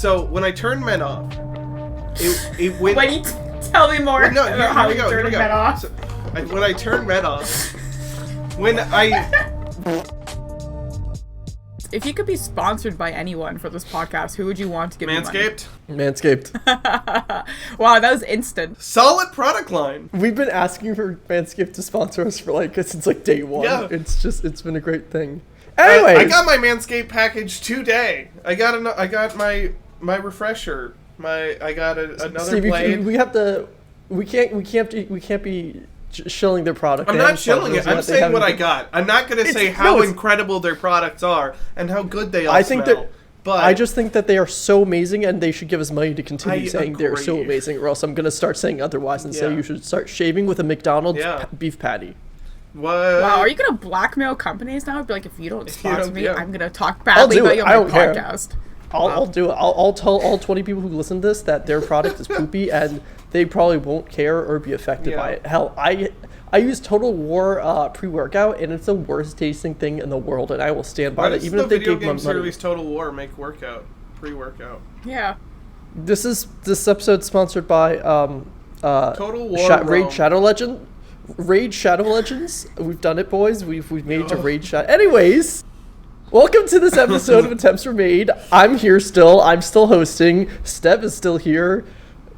So when I turned men off, it went. Wait, tell me more about how you turned men off. So, when I turned men off, If you could be sponsored by anyone for this podcast, who would you want to give Manscaped? you money? Manscaped. Wow, that was instant. Solid product line. We've been asking for Manscaped to sponsor us for since day one. Yeah. It's been a great thing. Anyways, I got my Manscaped package today. I got my refresher. I got another Steve, blade. we can't be shilling their product. I'm not shilling it. I'm saying what I got. I'm not going to say how incredible their products are and how good they all smell. But I just think that they are so amazing, and they should give us money to continue saying they're so agree. amazing, or else I'm going to start saying otherwise and say you should start shaving with a McDonald's beef patty. What? Wow, are you going to blackmail companies now? Be like, if you don't sponsor me, yeah. I'm going to talk badly about you on my podcast. I'll do it. I'll tell all 20 people who listen to this that their product is poopy, and they probably won't care or be affected by it. Hell, I use Total War pre-workout, and it's the worst tasting thing in the world, and I will stand by that. Even if they gave me money. Series Total War make pre-workout. Yeah. This episode sponsored by Total War Raid Shadow Legend. Raid Shadow Legends. We've done it, boys. We've made it to Raid Shadow. Anyways, welcome to this episode of Attempts Were Made. I'm here still. I'm still hosting. Steph is still here.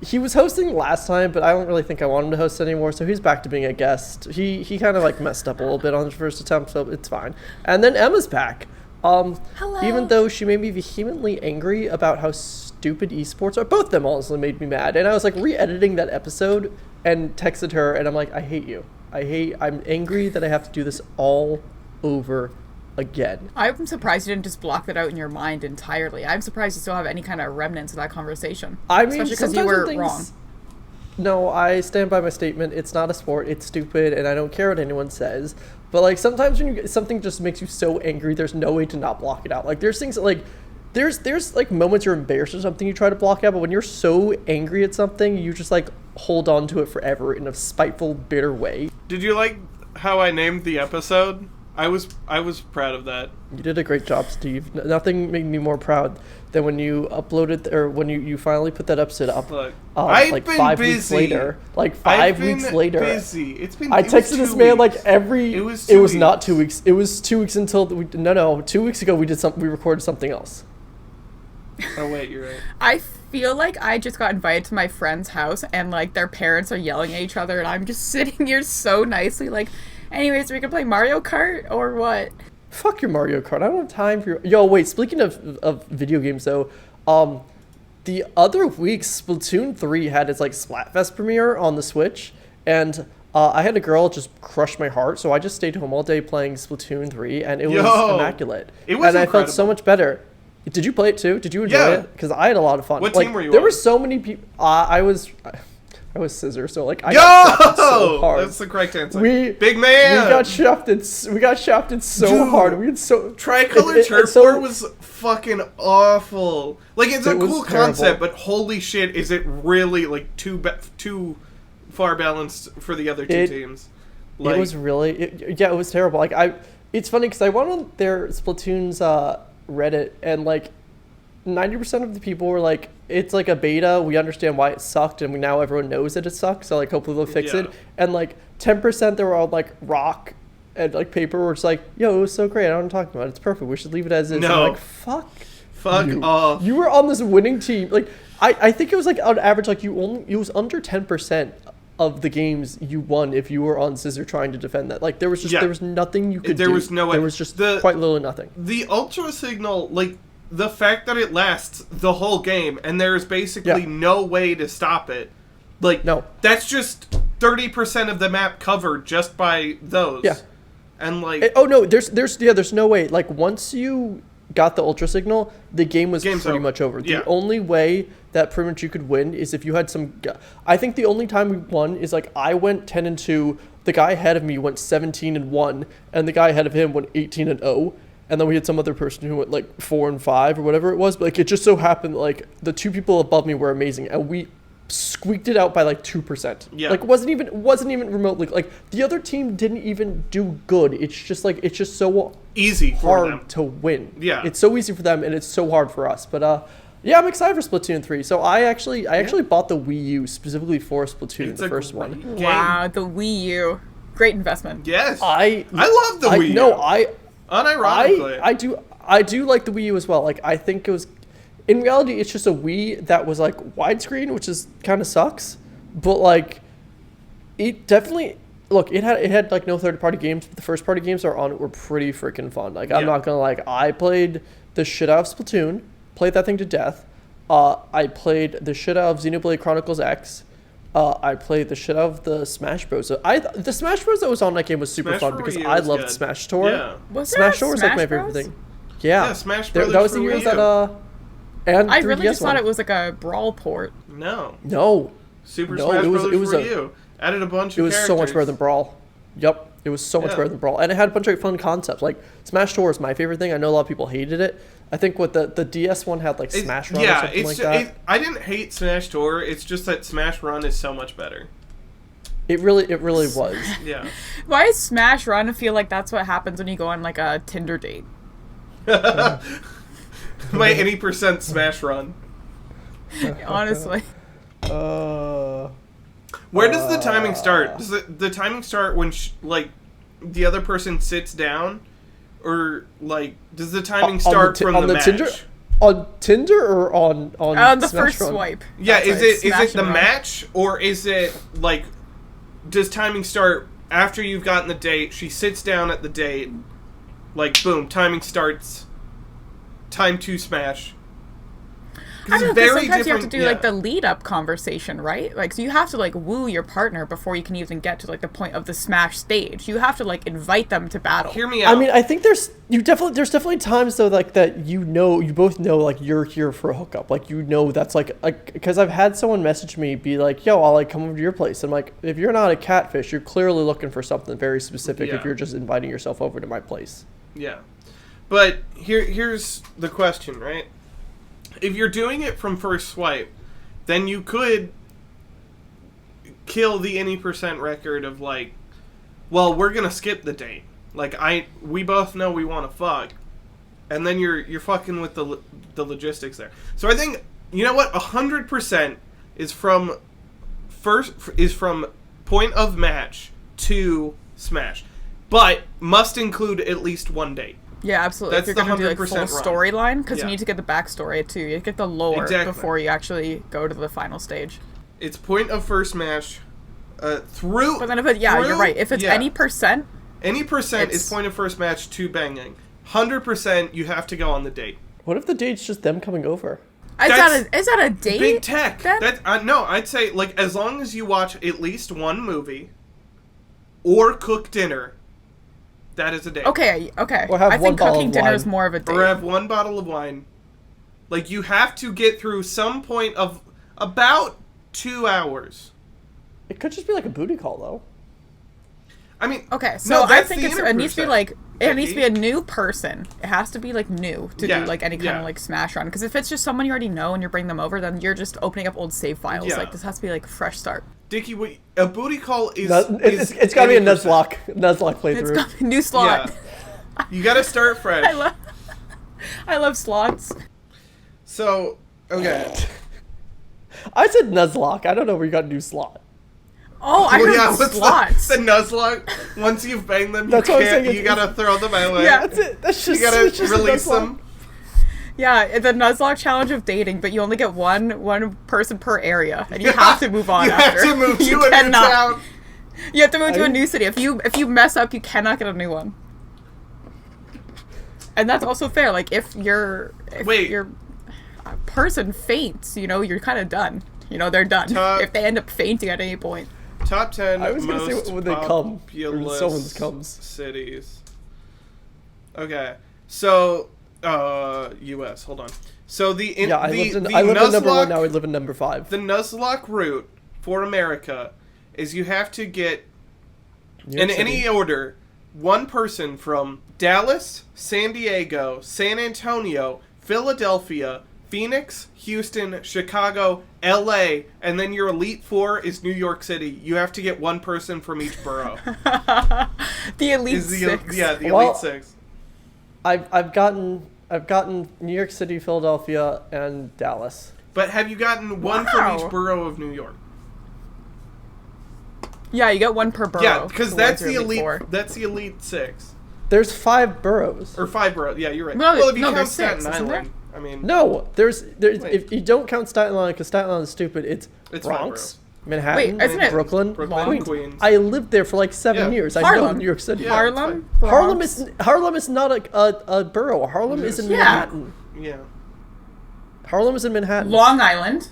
He was hosting last time, but I don't really think I want him to host anymore, so he's back to being a guest. He kind of messed up a little bit on his first attempt, so it's fine. And then Emma's back. Hello. Even though she made me vehemently angry about how stupid esports are, both of them honestly made me mad. And I was re-editing that episode and texted her, and I'm like, I hate you. I'm angry that I have to do this all over again. I'm surprised you didn't just block that out in your mind entirely. I'm surprised you still have any kind of remnants of that conversation. I mean, especially because you were wrong. No, I stand by my statement. It's not a sport. It's stupid, and I don't care what anyone says. But sometimes when something just makes you so angry, there's no way to not block it out. There's things that there's moments you're embarrassed or something you try to block out, but when you're so angry at something, you just hold on to it forever in a spiteful, bitter way. Did you like how I named the episode? I was proud of that. You did a great job, Steve. Nothing made me more proud than when you uploaded, or when you finally put that episode up. Look, I've been 5 busy. weeks later. 5 weeks later. Busy. It's been. I texted this man every. It was. It was not 2 weeks. It was 2 weeks until no. 2 weeks ago we did something. We recorded something else. Oh wait, you're right. I feel like I just got invited to my friend's house, and their parents are yelling at each other, and I'm just sitting here so nicely, anyways, we can play Mario Kart or what? Fuck your Mario Kart. I don't have time for your... Yo, wait, speaking of video games, though, the other week, Splatoon 3 had its, Splatfest premiere on the Switch, and I had a girl just crush my heart, so I just stayed home all day playing Splatoon 3, and it was immaculate. It was incredible. I felt so much better. Did you play it, too? Did you enjoy it? Because I had a lot of fun. What team were you There on? were so many people... I was Scissor, so I got shafted so hard. That's the correct answer. Big man. We got shafted so Dude, hard. We had Tricolor Turf War was fucking awful. It's a cool concept, but holy shit, is it really too far balanced for the other two teams? It was really it was terrible. It's funny because I went on their Splatoon's Reddit, and 90% of the people were it's a beta, we understand why it sucked, and now everyone knows that it sucks, so hopefully they'll fix it. And 10% they were all rock and paper were just yo, it was so great, I don't know what I'm talking about, it's perfect, we should leave it as is. No. And I'm fuck you. Off. You were on this winning team. I think it was on average it was under 10% of the games you won if you were on Scissor trying to defend that. There was nothing you could do. There was no way. There was just quite literally nothing. The Ultra Signal, the fact that it lasts the whole game and there's basically no way to stop it, no, that's just 30% of the map covered just by those. Yeah. And oh no, there's no way. Once you got the Ultra Signal, the game was pretty much over. The only way that pretty much you could win is if you had some... I think the only time we won is I went 10-2, the guy ahead of me went 17-1, and the guy ahead of him went 18-0. And then we had some other person who went 4-5 or whatever it was. But it just so happened the two people above me were amazing, and we squeaked it out by 2%. Yeah. Wasn't even remotely the other team didn't even do good. It's just it's just so easy for hard them to win. Yeah. It's so easy for them, and it's so hard for us. But Yeah, I'm excited for Splatoon 3. So I actually bought the Wii U specifically for Splatoon, the first one. Game. Wow, the Wii U. Great investment. Yes. I love the Wii U. No, unironically. I do like the Wii U as well. Like, I think it was, in reality, it's just a Wii that was like widescreen, which is kind of sucks. But like, it definitely, look, it had like no third-party games, but the first-party games that are on it were pretty freaking fun. Like, I'm not gonna like, I played the shit out of Splatoon, played that thing to death. I played the shit out of Xenoblade Chronicles X. I played the shit out of the Smash Bros. The Smash Bros that was on that game was super fun because I loved Smash Tour. Yeah. Smash Tour was like my favorite thing. Yeah, Smash Bros. That was the years that and I really 3DS just thought it was like a Brawl port. No. Smash Super Bros. It was Wii U. Added a bunch of It was characters. so much better than Brawl. Yep. It was so much better than Brawl. And it had a bunch of fun concepts. Like, Smash Tour is my favorite thing. I know a lot of people hated it. I think what the DS one had, like, Smash Run or something like that. I didn't hate Smash Tour. It's just that Smash Run is so much better. It really was. Yeah. Why does Smash Run feel like that's what happens when you go on, like, a Tinder date? My any percent Smash Run. Honestly. Where does the timing start? Does the timing start when, like, the other person sits down? Or, like, does the timing start from the match? Tinder? On Tinder or on the Smash first Run? swipe? Yeah, is it the Run. match? Or is it, like, does timing start after you've gotten the date? She sits down at the date. Like, boom, timing starts. Time to smash. I don't know, sometimes you have to do, like, the lead-up conversation, right? Like, so you have to, like, woo your partner before you can even get to, like, the point of the smash stage. You have to, like, invite them to battle. Hear me out. I mean, I think there's definitely times, though, like, that you both know, like, you're here for a hookup. Like, you know that's, like, because I've had someone message me, be like, yo, I'll, like, come over to your place. I'm like, if you're not a catfish, you're clearly looking for something very specific if you're just inviting yourself over to my place. Yeah. But here's the question, right? If you're doing it from first swipe, then you could kill the any percent record of, like, well, we're gonna skip the date. Like, we both know we want to fuck, and then you're fucking with the logistics there. So I think, you know what, 100% is from point of match to smash, but must include at least one date. Yeah, absolutely. That's if you're going to do, like, full storyline, because you need to get the backstory, too. You get the lore before you actually go to the final stage. It's point of first match through... But then you're right. If it's any percent... Any percent is point of first match to banging. 100% you have to go on the date. What if the date's just them coming over? Is that a date? Big tech. No, I'd say, like, as long as you watch at least one movie or cook dinner... That is a date. Okay. Or have I think cooking dinner is more of a date. Or have one bottle of wine. Like, you have to get through some point of about 2 hours. It could just be like a booty call, though. I mean, okay, so I think it needs to be like it needs to be a new person. It has to be like new to do like any kind of like smash run. Because if it's just someone you already know and you're bringing them over, then you're just opening up old save files. Yeah. Like, this has to be like a fresh start. Dickie, a booty call is... It's got to be a Nuzlocke playthrough. It's got a new slot. Yeah. You got to start fresh. I love slots. So, okay. I said Nuzlocke. I don't know where you got a new slot. Oh, I heard slots. The Nuzlocke, once you've banged them, you got to throw them away. Yeah. That's it. That's just, you got to release them. Yeah, the Nuzlocke challenge of dating, but you only get one person per area, and you have to move on after. You have to move to a new town. You have to move to a new city. If you mess up, you cannot get a new one. And that's also fair. Like, if your person faints, you're kind of done. They're done. If they end up fainting at any point. Top 10 I was most gonna say when they come, or someone comes. Cities. Okay, so U.S. Hold on. So I lived in number 1. Now I live in number 5. The Nuzlocke route for America is you have to get in any order one person from Dallas, San Diego, San Antonio, Philadelphia, Phoenix, Houston, Chicago, LA, and then your Elite 4 is New York City. You have to get one person from each borough. The Elite 6. Yeah, the Elite 6. I've gotten I've gotten New York City, Philadelphia, and Dallas. But have you gotten one from each borough of New York? Yeah, you get one per borough. Yeah, because that's the elite. That's the elite 6. There's 5 boroughs. Or 5 boroughs. Yeah, you're right. Well, if you count Staten Island, I mean. No, there's if you don't count Staten Island because Staten Island is stupid, it's Bronx, Manhattan, Brooklyn, Queens. I lived there for like 7 years. Harlem. I know New York City. Yeah, Harlem. Harlem is not a borough. Harlem is in Manhattan. Yeah. Harlem is in Manhattan. Long Island.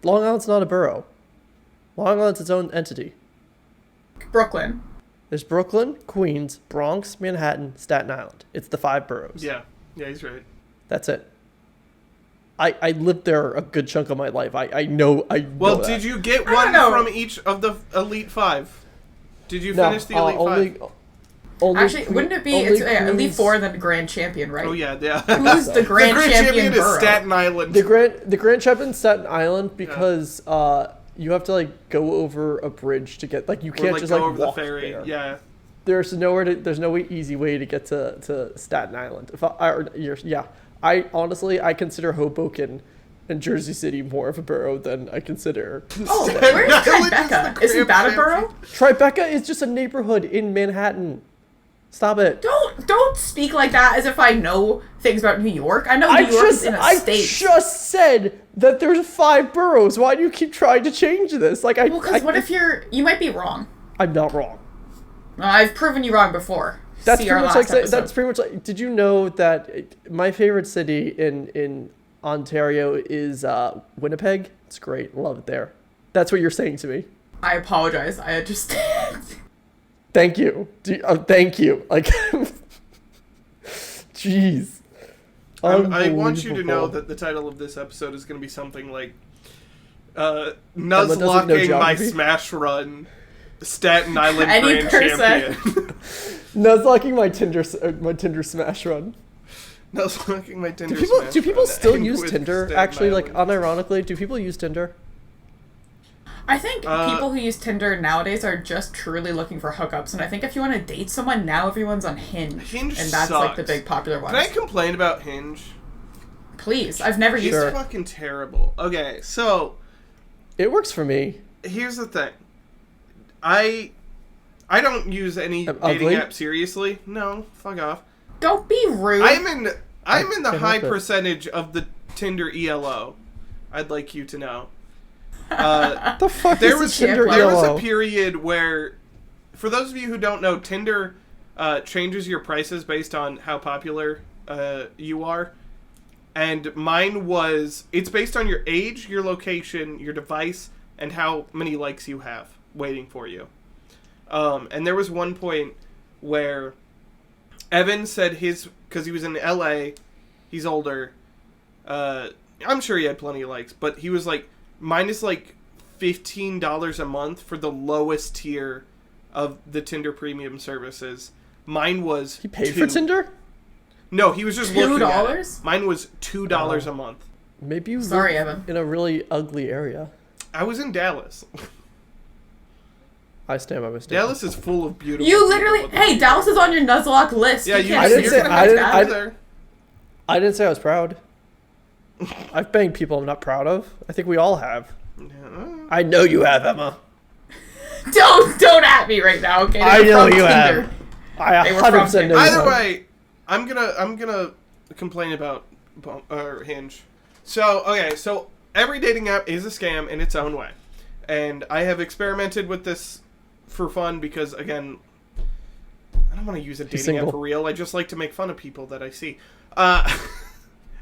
Long Island's not a borough. Long Island's its own entity. Brooklyn. There's Brooklyn, Queens, Bronx, Manhattan, Staten Island. It's the 5 boroughs. Yeah, he's right. That's it. I lived there a good chunk of my life. I know. Well, did you get one from each of the elite 5? Did you finish the elite 5? Actually, wouldn't it be elite 4 then grand champion, right? Oh yeah. Who's the grand champion is Staten Island. The grand champion is Staten Island because you have to like go over a bridge to get you can't just go like over walk the ferry. There. Yeah. There's no easy way to get to Staten Island. I honestly consider Hoboken and Jersey City more of a borough than I consider. Oh, where's Tribeca? Isn't that a borough? Tribeca is just a neighborhood in Manhattan. Stop it. Don't speak like that as if I know things about New York. I know New York is in a state. I just said that there's 5 boroughs. Why do you keep trying to change this? What if you might be wrong? I'm not wrong. I've proven you wrong before. That's pretty much like. Did you know that my favorite city in Ontario is Winnipeg? It's great. Love it there. That's what you're saying to me. I apologize. I understand. Thank you. Thank you. Jeez. I want you to know that the title of this episode is going to be something like Nuzlocking my Smash Run Staten Island Grand Champion. Nuzlocking my Tinder Smash Run. Nuzlocking my Tinder Smash Run. Do people still use Tinder? Actually, unironically, do people use Tinder? I think people who use Tinder nowadays are just truly looking for hookups, and I think if you want to date someone, now everyone's on Hinge. And that's sucks. The big popular one. Can I complain about Hinge? Please, I've never used it. It's fucking terrible. Okay, so it works for me. Here's the thing. I don't use any dating app seriously. No, fuck off. Don't be rude. I'm in the high percentage of the Tinder ELO. I'd like you to know. The fuck there was Tinder ELO? There was a period where, for those of you who don't know, Tinder changes your prices based on how popular you are. And mine it's based on your age, your location, your device, and how many likes you have waiting for you. And there was one point where Evan said because he was in LA, he's older, I'm sure he had plenty of likes, but he was like, mine is like $15 a month for the lowest tier of the Tinder premium services. Mine was He paid for Tinder? No, he was just looking at it. Mine was $2 a month. Maybe you live in a really ugly area. I was in Dallas. I stand by my statement. Dallas is full of beautiful. You literally, hey, Dallas is on your Nuzlocke list. Yeah, I didn't say I was proud. I've banged people I'm not proud of. I think we all have. I know you have, Emma. Don't at me right now, okay? I know you have. I 100% know. Either way, I'm gonna complain about Hinge. So every dating app is a scam in its own way, and I have experimented with this for fun because, again, I don't want to use a dating app for real. I just like to make fun of people that I see,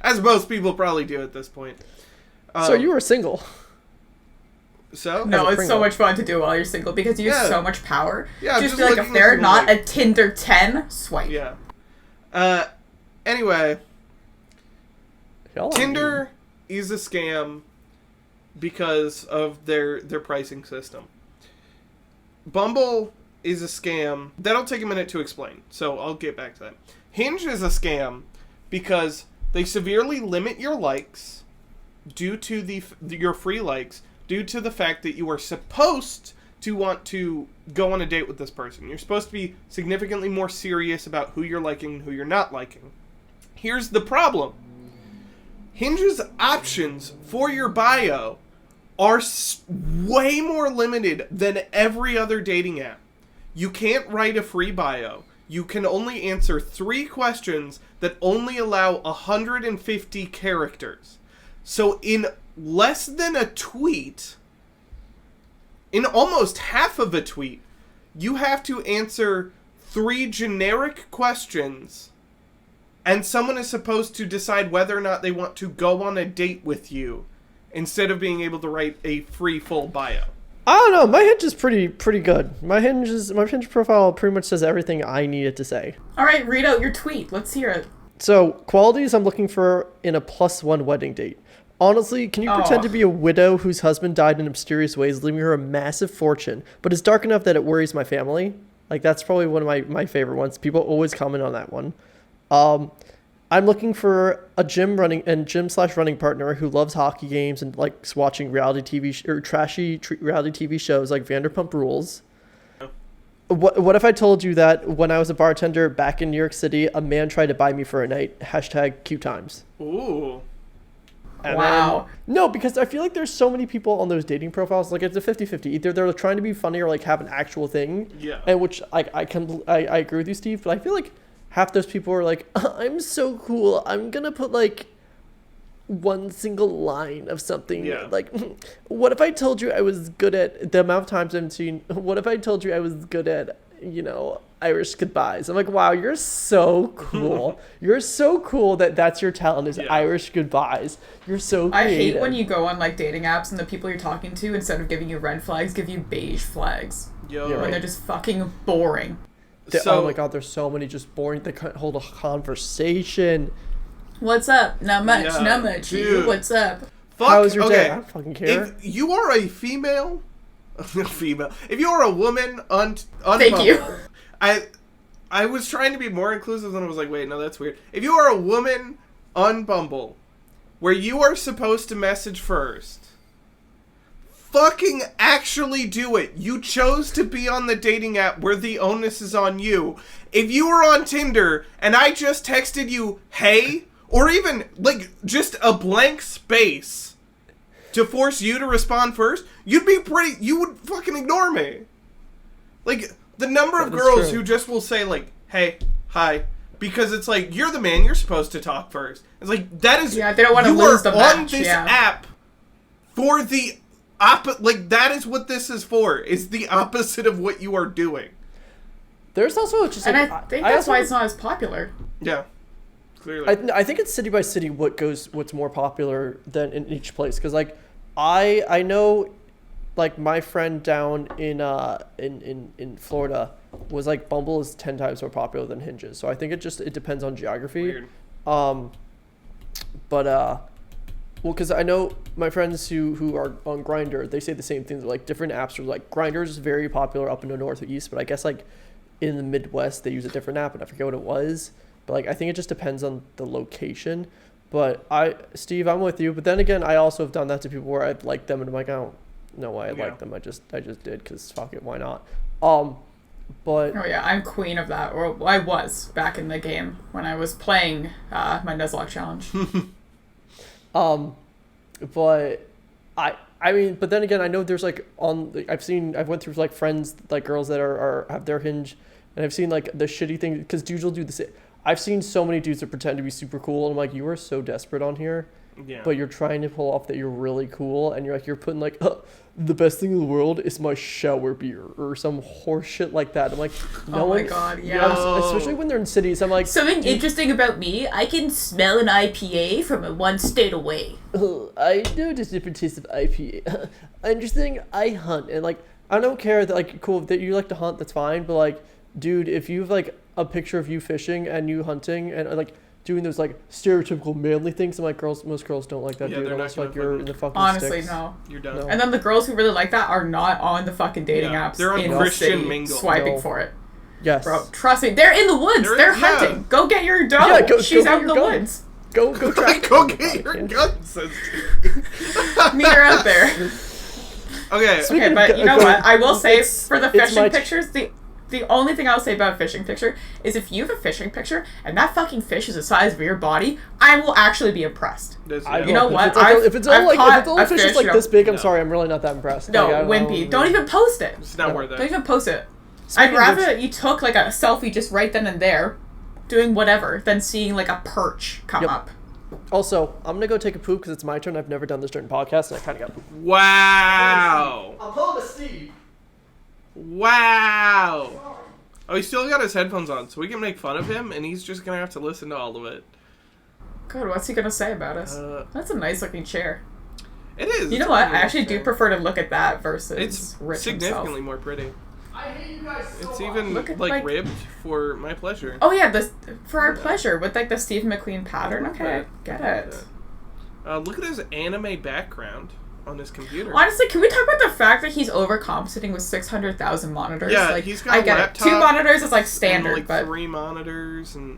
as most people probably do at this point. So you were single. So? No, it's so much fun to do while you're single because you have so much power. Yeah, just be like, if they're not a Tinder 10, swipe. Yeah. Anyway, Tinder is a scam because of their pricing system. Bumble is a scam. That'll take a minute to explain, so I'll get back to that. Hinge is a scam because they severely limit your likes due to your free likes, due to the fact that you are supposed to want to go on a date with this person. You're supposed to be significantly more serious about who you're liking and who you're not liking. Here's the problem. Hinge's options for your bio are way more limited than every other dating app. You can't write a free bio. You can only answer 3 questions that only allow 150 characters. So in less than a tweet, in almost half of a tweet, you have to answer 3 generic questions, and someone is supposed to decide whether or not they want to go on a date with you, instead of being able to write a free full bio. I don't know. My Hinge is pretty good. My Hinge profile pretty much says everything I need it to say. All right, read out your tweet. Let's hear it. So, qualities I'm looking for in a +1 wedding date. Honestly, can you pretend to be a widow whose husband died in mysterious ways, leaving her a massive fortune, but it's dark enough that it worries my family? Like, that's probably one of my favorite ones. People always comment on that one. I'm looking for a gym/running partner who loves hockey games and likes watching reality TV or trashy reality TV shows like Vanderpump Rules. What if I told you that when I was a bartender back in New York City, a man tried to buy me for a night? #cute times. Ooh. And wow. No, because I feel like there's so many people on those dating profiles, like it's a 50-50. Either they're trying to be funny or like have an actual thing. Yeah. And which I agree with you, Steve, but I feel like half those people are like, I'm so cool. I'm going to put like one single line of something. Yeah. Like, what if I told you I was good at, the amount of times I've seen, what if I told you I was good at, Irish goodbyes? I'm like, wow, you're so cool. You're so cool that's your talent is Irish goodbyes. You're so creative. I hate when you go on like dating apps and the people you're talking to, instead of giving you red flags, give you beige flags. When they're just fucking boring. Oh my god, there's so many just boring. They can't hold a conversation. What's up? Not much. Not much. Dude. What's up? How was your day? I don't fucking care. If you are a female, if you are a woman on Thank you. I was trying to be more inclusive, and I was like, wait, no, that's weird. If you are a woman on Bumble, where you are supposed to message first, fucking actually do it. You chose to be on the dating app where the onus is on you. If you were on Tinder and I just texted you, hey, or even like just a blank space to force you to respond first, you would fucking ignore me. Like, the number of girls who just will say like, hey, hi, because it's like, you're the man, you're supposed to talk first. It's like, that is, they don't want to lose the match. You are on this app for the like, that is what this is for, is the opposite of what you are doing. There's also just like, and I think that's why it's not as popular. Yeah, clearly. I think it's city by city what's more popular than in each place, because like I know like my friend down in Florida was like, Bumble is 10 times more popular than Hinge. So I think it depends on geography. Weird. Well, because I know my friends who are on Grindr, they say the same things. Like, different apps are like, Grindr is very popular up in the northeast, but I guess like in the Midwest they use a different app, and I forget what it was. But like, I think it just depends on the location. But Steve, I'm with you. But then again, I also have done that to people where I've liked them and I'm like, I don't know why I like them. I just did because fuck it, why not? But oh yeah, I'm queen of that. Or I was back in the game when I was playing my Nuzlocke challenge. But I mean, but then again, I know there's like I've went through like friends, like girls that are have their Hinge, and I've seen like the shitty thing, because dudes will do the same. I've seen so many dudes that pretend to be super cool, and I'm like, you are so desperate on here, but you're trying to pull off that you're really cool, and you're putting like, the best thing in the world is my shower beer or some horse shit like that. I'm like, no one. Oh my god, yeah. Especially when they're in cities, I'm like, something interesting about me, I can smell an IPA from one state away. I know there's different tastes of IPA. Interesting. I hunt, and like, I don't care that like, cool that you like to hunt, that's fine, but like, dude, if you have like a picture of you fishing and you hunting and like doing those like stereotypical manly things, I'm like, most girls don't like that, dude. Unless like you're in the fucking honestly sticks. No, you're done. No. And then the girls who really like that are not on the fucking dating apps. They're on Christian Mingle swiping for it. Yes, bro, trust me, they're in the woods. They're hunting. Go get your doe. Yeah, she's out in the woods. Go try. Go get your gun, says meet her out there. Okay, but you know what? I will say, for the fishing pictures, The only thing I'll say about a fishing picture is if you have a fishing picture and that fucking fish is the size of your body, I will actually be impressed. You know what? If it's only fish like this big, I'm sorry, I'm really not that impressed. No, wimpy. Don't even post it. It's not worth it. Don't even post it. I'd rather you took like a selfie just right then and there, doing whatever, than seeing like a perch come up. Also, I'm gonna go take a poop because it's my turn. I've never done this during podcasts, and I kind of got poop. Wow. I'm pulling a Steve. Wow. Oh, he's still got his headphones on, so we can make fun of him, and he's just gonna have to listen to all of it. God, what's he gonna say about us? That's a nice looking chair. It is. You know what? I actually do prefer to look at that versus it's Rich significantly himself. more pretty. I hate you guys so It's even like ribbed for my pleasure. Oh yeah, for our pleasure with like the Steve McQueen pattern. Okay, get it. Look at his anime background on his computer. Honestly, can we talk about the fact that he's overcompensating with 600,000 monitors? Yeah, like, he's got I get laptop, it. 2 monitors is like standard, and, like, but 3 monitors and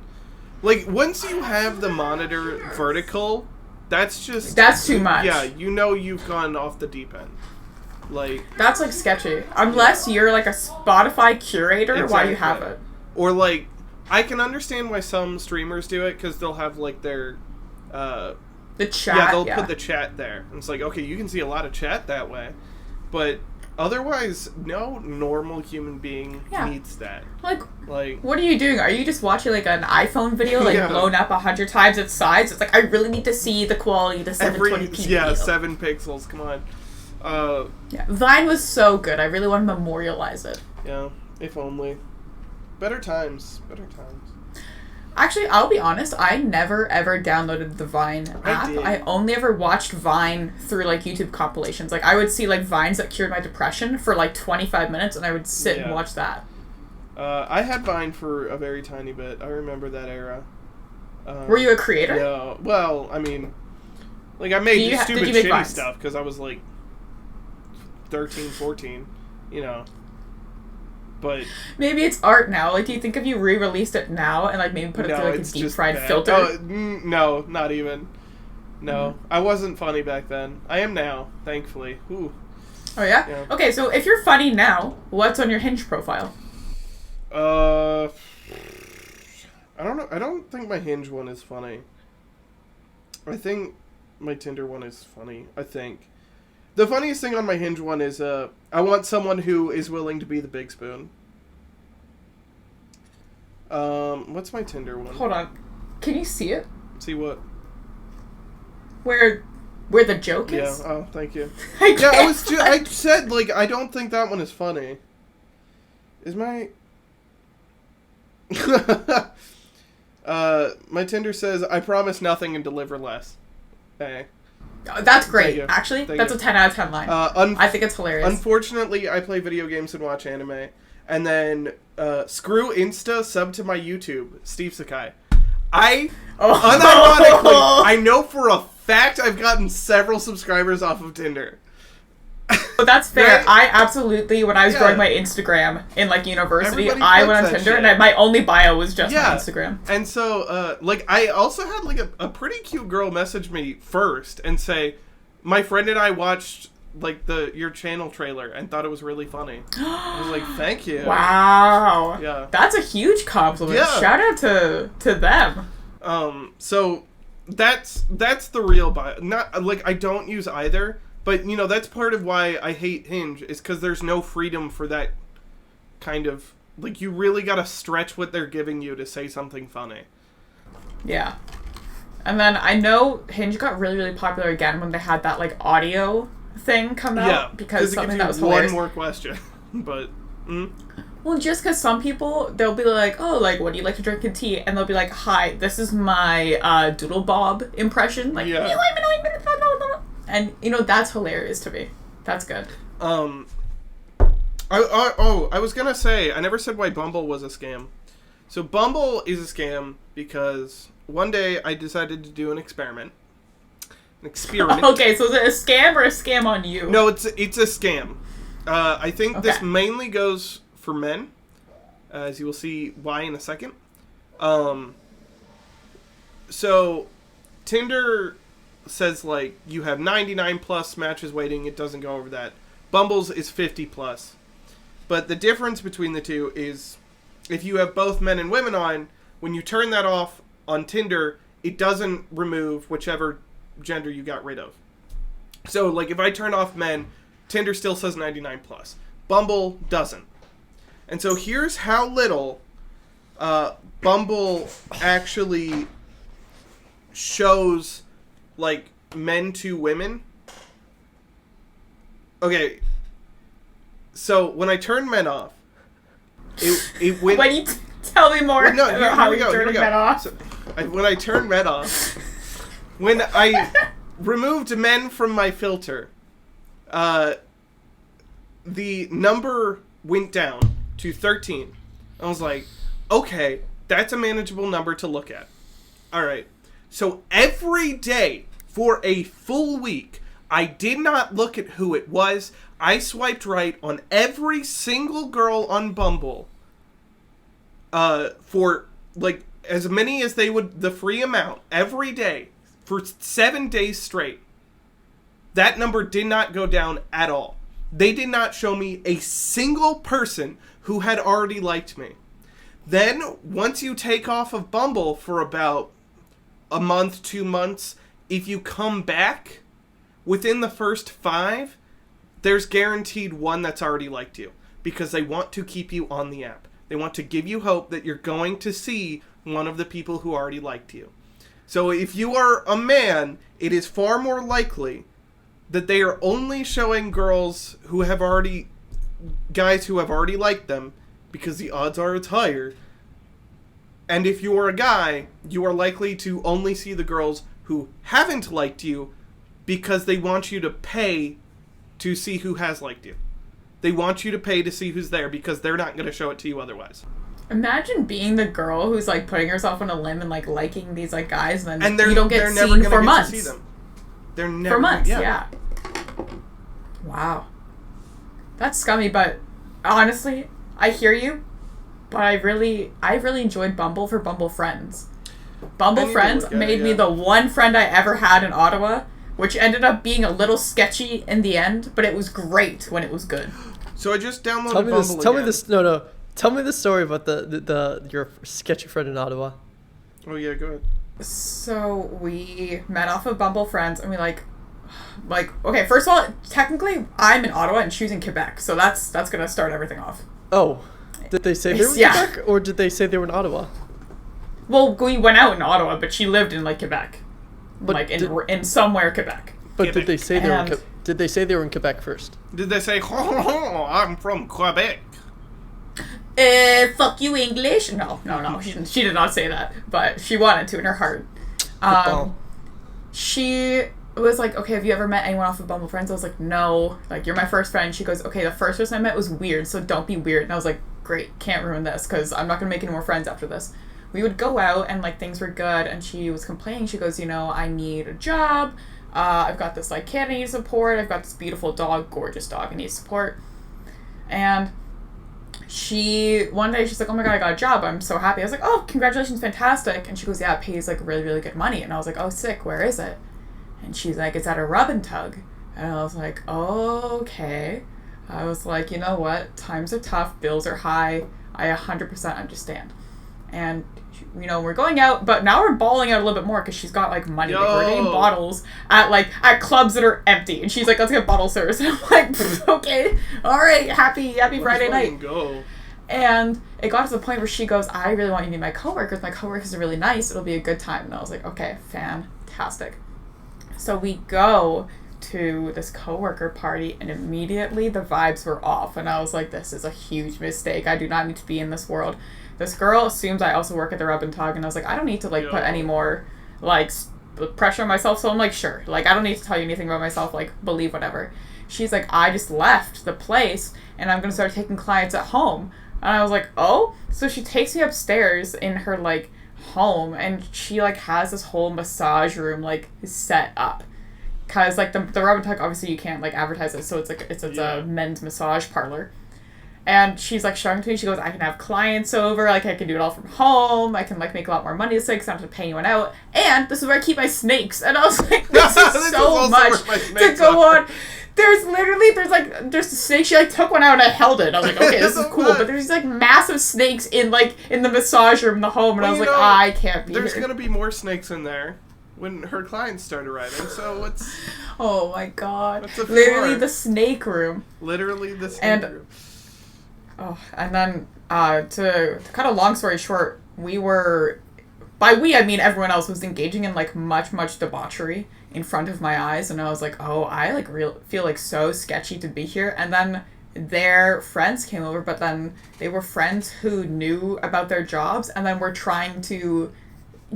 like once you have the monitor vertical, that's too much. Yeah, you know you've gone off the deep end. Like that's like sketchy. Unless you're like a Spotify curator, exactly. Why you have it? Or like, I can understand why some streamers do it because they'll have like their the chat. Yeah, they'll put the chat there. And it's like, okay, you can see a lot of chat that way. But otherwise, no normal human being needs that. Like, what are you doing? Are you just watching like an iPhone video, like blown up 100 times its size? It's like, I really need to see the quality, the 720p. Yeah, 7 pixels, come on. Vine was so good. I really want to memorialize it. Yeah, if only. Better times. Actually, I'll be honest, I never ever downloaded the Vine app. I only ever watched Vine through like YouTube compilations. Like I would see like Vines that cured my depression for like 25 minutes and I would sit and watch that. I had Vine for a very tiny bit. I remember that era. Were you a creator? No. Well, I mean, like I made stupid shitty Vines? Stuff because I was like 13, 14, you know. But maybe it's art now. Like, do you think if you re-released it now and like maybe put it through like a deep fried filter? Oh, no, not even. No, I wasn't funny back then. I am now, thankfully. Ooh. Oh yeah? Okay, so if you're funny now, what's on your Hinge profile? I don't know. I don't think my Hinge one is funny. I think my Tinder one is funny. I think. The funniest thing on my Hinge one is, I want someone who is willing to be the big spoon. What's my Tinder one? Hold on. Can you see it? See what? Where the joke is? Yeah, oh, thank you. I said, like, I don't think that one is funny. Is my... my Tinder says, I promise nothing and deliver less. Hey. That's great. Actually, that's a 10 out of 10 line. I think it's hilarious. Unfortunately, I play video games and watch anime. And then, screw Insta, sub to my YouTube, Steve Sakai. Unironically, I know for a fact I've gotten several subscribers off of Tinder. But that's fair. Right? I absolutely, when I was growing my Instagram in like university, I went on Tinder and my only bio was just my Instagram. And so, like, I also had like a pretty cute girl message me first and say, my friend and I watched like your channel trailer and thought it was really funny. I was like, thank you. Wow. Yeah. That's a huge compliment. Yeah. Shout out to them. So that's the real bio. Not like I don't use either. But, you know, that's part of why I hate Hinge, is because there's no freedom for that kind of... Like, you really gotta stretch what they're giving you to say something funny. Yeah. And then I know Hinge got really, really popular again when they had that, like, audio thing come out. Yeah, because something that was hilarious. One more question, but... Well, just because some people, they'll be like, oh, like, what do you like to drink in tea? And they'll be like, hi, this is my Doodle Bob impression. Like, and, you know, that's hilarious to me. That's good. I was gonna say, I never said why Bumble was a scam. So Bumble is a scam because one day I decided to do an experiment. Okay, so is it a scam or a scam on you? No, it's a scam. I think this mainly goes for men, as you will see why in a second. So Tinder says, like, you have 99 plus matches waiting. It doesn't go over that. Bumble's is 50 plus. But the difference between the two is if you have both men and women on, when you turn that off on Tinder, it doesn't remove whichever gender you got rid of. So, like, if I turn off men, Tinder still says 99+. Bumble doesn't. And so here's how little Bumble actually shows, like, men to women. Okay, so when I turn men off, it went... When you tell me more about how you turn men off. So, when I turn men off, when I removed men from my filter, the number went down to 13. I was like, okay, that's a manageable number to look at. All right. So every day for a full week, I did not look at who it was. I swiped right on every single girl on Bumble for, like, as many as they would, the free amount, every day for 7 days straight. That number did not go down at all. They did not show me a single person who had already liked me. Then, once you take off of Bumble for about a month, 2 months, if you come back, within the first 5, there's guaranteed one that's already liked you. Because they want to keep you on the app. They want to give you hope that you're going to see one of the people who already liked you. So if you are a man, it is far more likely that they are only showing girls who have already, guys who have already liked them, because the odds are it's higher. And if you are a guy, you are likely to only see the girls who haven't liked you, because they want you to pay to see who has liked you. They want you to pay to see who's there, because they're not going to show it to you otherwise. Imagine being the girl who's, like, putting herself on a limb and, like, liking these, like, guys, and then you don't get seen for months. See them. They're never for months, yeah. Wow. That's scummy, but honestly, I hear you, but I really enjoyed Bumble for Bumble Friends. Bumble Friends made me the one friend I ever had in Ottawa, which ended up being a little sketchy in the end, but it was great when it was good. So I just downloaded Bumble again. Tell me the story about your sketchy friend in Ottawa. Oh yeah, go ahead. So we met off of Bumble Friends, and we like, okay, first of all, technically I'm in Ottawa and she's in Quebec, so that's gonna start everything off. Oh, did they say they were in Quebec, or did they say they were in Ottawa? Well, we went out in Ottawa, but she lived in, like, Quebec, but like in somewhere Quebec. But Quebec. Did they say they were in Quebec first? Did they say, I'm from Quebec? Fuck you, English? No. She did not say that, but she wanted to in her heart. She was like, okay, have you ever met anyone off of Bumble Friends? I was like, no. Like, you're my first friend. She goes, okay, the first person I met was weird, so don't be weird. And I was like, great, can't ruin this, because I'm not going to make any more friends after this. We would go out, and, like, things were good, and she was complaining. She goes, I need a job. I've got this, like, kid I need support. I've got this beautiful dog, gorgeous dog I need support. And one day she's like, oh my god, I got a job, I'm so happy. I was like, oh, congratulations, fantastic. And she goes, yeah, it pays, like, really, really good money. And I was like, oh, sick, where is it? And she's like, it's at a rub and tug. And I was like, oh, okay. I was like, you know what, times are tough, bills are high, I 100% understand. And, we're going out, but now we're balling out a little bit more because she's got, like, money. Like, we're getting bottles at clubs that are empty. And she's like, let's get bottle service. And I'm like, okay, all right, happy Friday night. Go. And it got to the point where she goes, I really want you to be my coworkers. My coworkers are really nice. It'll be a good time. And I was like, okay, fantastic. So we go to this coworker party, and immediately the vibes were off. And I was like, this is a huge mistake. I do not need to be in this world. This girl assumes I also work at the Rub and Tug, and I was like, I don't need to, like, put any more, like, pressure on myself. So I'm like, sure. Like, I don't need to tell you anything about myself. Like, believe whatever. She's like, I just left the place, and I'm going to start taking clients at home. And I was like, oh? So she takes me upstairs in her, like, home, and she, like, has this whole massage room, like, set up. Because, like, the Rub and Tug, obviously you can't, like, advertise it, so it's, like, it's a men's massage parlor. And she's, like, showing to me, she goes, I can have clients over, like, I can do it all from home, I can, like, make a lot more money this way because I don't have to pay anyone out, and this is where I keep my snakes. And I was like, this is so much to go on. there's a snake. She like took one out and I held it. I was like, okay, this is cool. But there's like massive snakes in the massage room in the home, and I was like, I can't be. There's gonna be more snakes in there when her clients start arriving. So it's. Oh my god! Literally the snake room. Literally the snake room. Oh, and then to cut a long story short, we were. By we, I mean everyone else was engaging in like much debauchery in front of my eyes, and I was like, oh, I like feel like so sketchy to be here. And then their friends came over, but then they were friends who knew about their jobs, and then were trying to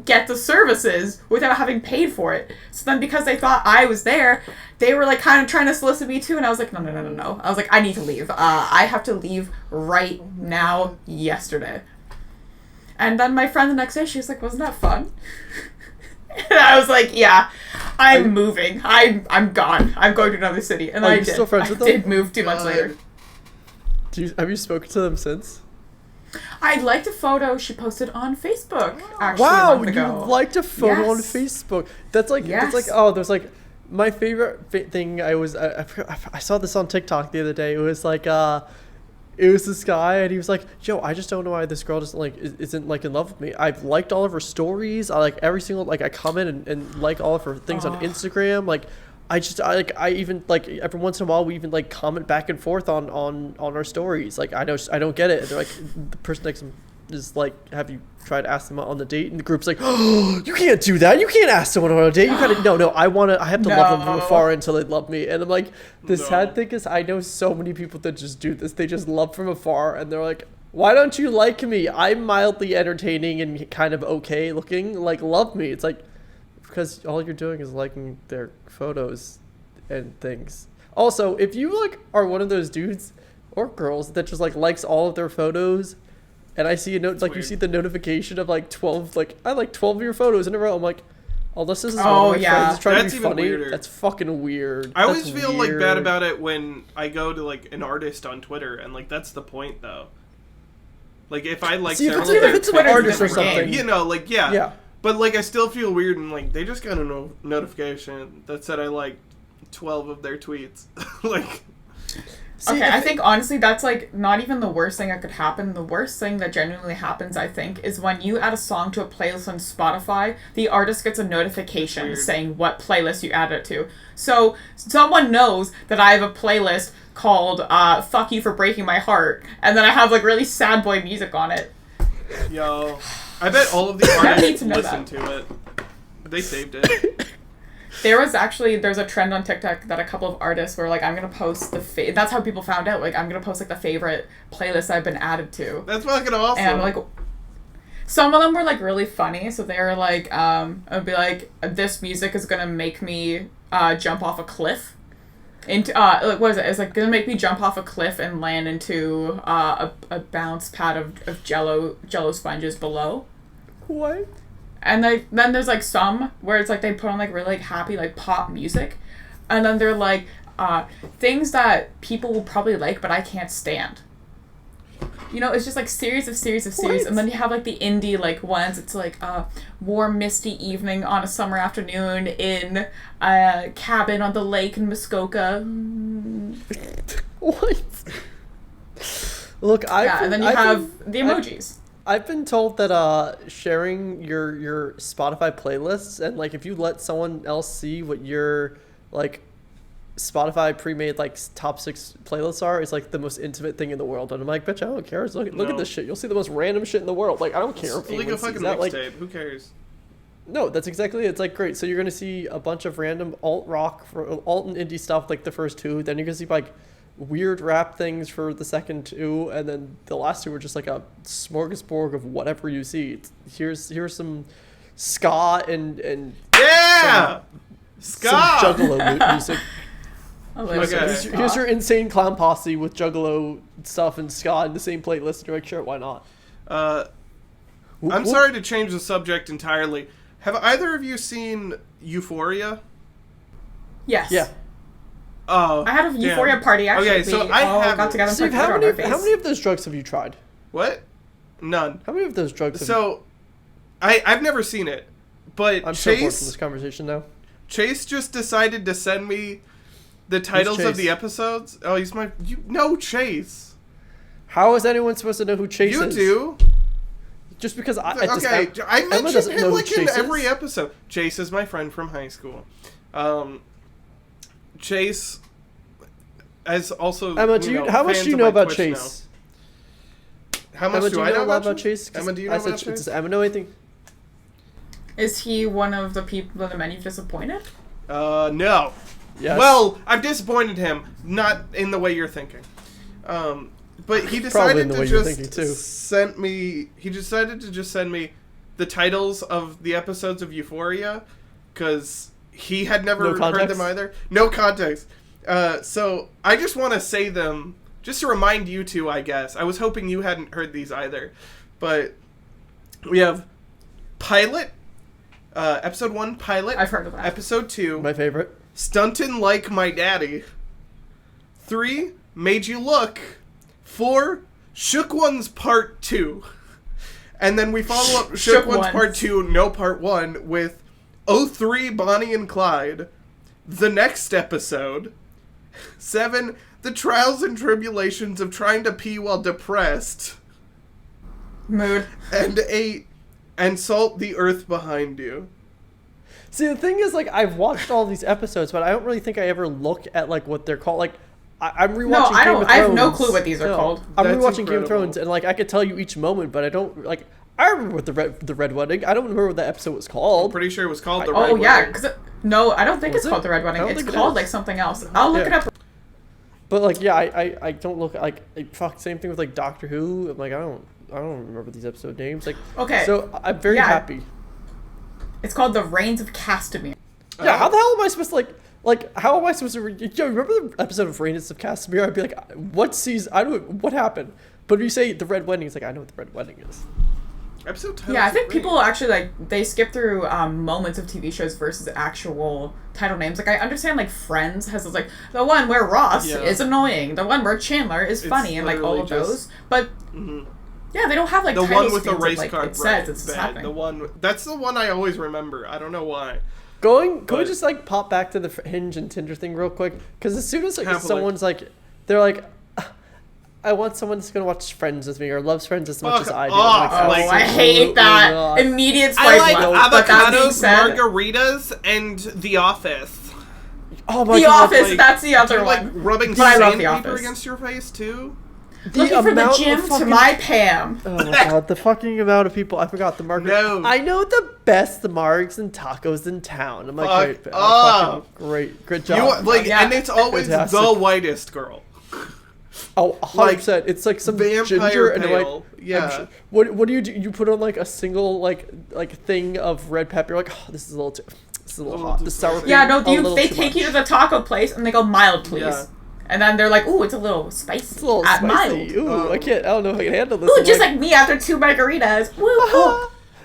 get the services without having paid for it. So then because they thought I was there, they were like kind of trying to solicit me too, and I was like, no. I was like, I need to leave. I have to leave right now, yesterday. And then my friend the next day, she was like, wasn't that fun? And I was like, yeah, I'm moving. I'm gone. I'm going to another city. And I did. Still friends with them? I did move 2 months later. Have you spoken to them since? I liked a photo she posted on Facebook, actually, a month ago. You liked a photo on Facebook. That's like, there's like, my favorite thing I saw this on TikTok the other day. It was like, it was this guy, and he was like, yo, I just don't know why this girl isn't like in love with me. I've liked all of her stories. I like every single, like I comment and like all of her things on Instagram. Like, I even like every once in a while we even like comment back and forth on our stories. Like I don't get it. And they're like, the person next to them is like, have you tried to ask them out on the date? And the group's like, oh, you can't do that. You can't ask someone on a date. You gotta no. I have to love them from afar until they love me. And I'm like, the sad thing is I know so many people that just do this. They just love from afar, and they're like, why don't you like me? I'm mildly entertaining and kind of okay looking. Like, love me. It's like, because all you're doing is liking their photos and things. Also, if you like are one of those dudes or girls that just like likes all of their photos, and I see a note, like, weird. You see the notification of like 12, like, I like 12 of your photos in a row. I'm like, unless this is one of my friends trying to be funny, weirder. That's fucking weird. I always feel like bad about it when I go to like an artist on Twitter, and like that's the point though. Like if I like several of their Twitter artists or something, you know, like yeah. But like I still feel weird, and like they just got a notification that said I liked 12 of their tweets, like. Okay, I think honestly that's like not even the worst thing that could happen. The worst thing that genuinely happens, I think, is when you add a song to a playlist on Spotify, the artist gets a notification saying what playlist you added it to. So someone knows that I have a playlist called Fuck You for Breaking My Heart, and then I have like really sad boy music on it. Yo, I bet all of the artists listen to it. They saved it. There's a trend on TikTok that a couple of artists were like, I'm going to post that's how people found out. Like, I'm going to post like the favorite playlist I've been added to. That's fucking awesome. And like, some of them were like really funny. So they were like, it would be like, this music is going to make me jump off a cliff. Into what is it? It's like going to make me jump off a cliff and land into a bounce pad of jello sponges below. What? And then there's like some where it's like they put on like really like happy like pop music, and then they're like things that people will probably like but I can't stand. You know, it's just like series, and then you have like the indie like ones. It's like warm misty evening on a summer afternoon in a cabin on the lake in Muskoka. What? Look, and then you have the emojis. I've been told that sharing your Spotify playlists and like if you let someone else see what your like Spotify pre-made like top 6 playlists are is like the most intimate thing in the world. And I'm like, bitch, I don't care. Look at this shit. You'll see the most random shit in the world. Like I don't care. It's like a fucking mixtape. Who cares? No, that's exactly it. It's like great. So you're gonna see a bunch of random alt rock, alt and indie stuff like the first 2. Then you're gonna see like weird rap things for the second 2, and then the last 2 are just like a smorgasbord of whatever you see. Here's some ska and yeah, some Juggalo music. Here's your insane clown posse with Juggalo stuff and ska in the same playlist. And you're like, sure, why not? I'm sorry to change the subject entirely. Have either of you seen Euphoria? Yes. Yeah. Oh, I had a Euphoria party actually. Okay, so I have got together. Steve, how many of those drugs have you tried? What? None. How many of those drugs? I've never seen it, but I'm so bored from this conversation now. Chase just decided to send me The titles of the episodes? Oh, he's my... Chase. How is anyone supposed to know who Chase is? You do. Just because I mentioned him like in every episode. Chase is my friend from high school. Chase as also... Emma, how much do you know about Chase? How much do I know about Chase? Emma, do you know about Chase? Does Emma know anything? Is he one of the people in the men you've disappointed? No. Yes. Well, I've disappointed him, not in the way you're thinking. But he decided to just send me the titles of the episodes of Euphoria, because he had never heard them either. No context. So I just want to say them, just to remind you two, I guess. I was hoping you hadn't heard these either. But we have Pilot, episode 1, Pilot. I've heard of that. Episode 2. My favorite. Stuntin' Like My Daddy. 3, Made You Look. 4, Shook Ones Part 2. And then we follow up Shook Ones Part 2, no Part 1, with 03, Bonnie and Clyde. The Next Episode. 7, The Trials and Tribulations of Trying to Pee While Depressed. Mood. And 8, And Salt the Earth Behind You. See, the thing is, like, I've watched all these episodes, but I don't really think I ever look at, like, what they're called. Like, I'm rewatching Game of Thrones. I have no clue what these are called. I'm rewatching Game of Thrones, and, like, I could tell you each moment, but I don't, like... I remember what the Red Wedding. I don't remember what that episode was called. I'm pretty sure it was called The Red Wedding. Oh, yeah. No, I don't think it's called The Red Wedding. It's called, like, something else. I'll look it up. But, like, yeah, I don't look... Like, fuck, same thing with, like, Doctor Who. I'm like, I don't remember these episode names. Like, okay. So, I'm very happy. It's called The Reigns of Castamere. Yeah, how the hell am I supposed to, like, how am I supposed to... remember the episode of Reigns of Castamere? I'd be like, what season... what happened? But if you say The Red Wedding, it's like, I know what The Red Wedding is. Episode title. Yeah, I think people actually, like, they skip through moments of TV shows versus actual title names. Like, I understand, like, Friends has, like, the one where Ross is annoying, the one where Chandler is funny, and, like, all of those. But, yeah, they don't have, like, the titles one with the race like, car it says it's happening. That's the one I always remember. I don't know why. Can we just, like, pop back to the Hinge and Tinder thing real quick? Because as soon as, like, someone's, like, they're like... I want someone that's going to watch Friends with me or loves Friends as much as I do. I hate that. God. Immediate swipe left. Like avocados, margaritas, and The Office. Oh my God. The Office, that's the other one. Like rubbing sandpaper against your face too? Looking from the gym to my Pam. Oh my God, the fucking amount of people. I forgot the margarita. No. I know the best margs and tacos in town. I'm like, great job. And it's always the whitest girl. Oh, 100%. It's like some vampire ginger and pale. Yeah. What do? You put on like a single like thing of red pepper. You're like, oh, this is a little hot. The sour. Yeah, no. They take you to the taco place and they go mild, please. Yeah. And then they're like, ooh, it's a little spicy. It's a little spicy. Mild. Ooh, I don't know if I can handle this. Ooh, just like me after 2 margaritas. Woo.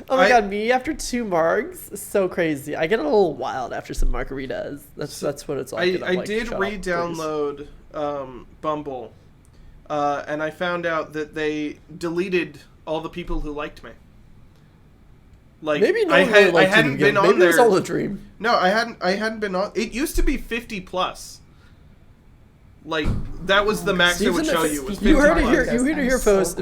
Oh my God, me after 2 margs? So crazy. I get a little wild after some margaritas. That's what it's like. I did re-download Bumble, and I found out that they deleted all the people who liked me. Like, maybe I hadn't been on maybe there. It was all a dream. No, I hadn't been on. It used to be 50+. Like, that was the max it would show you. Was 50 you heard it here, folks.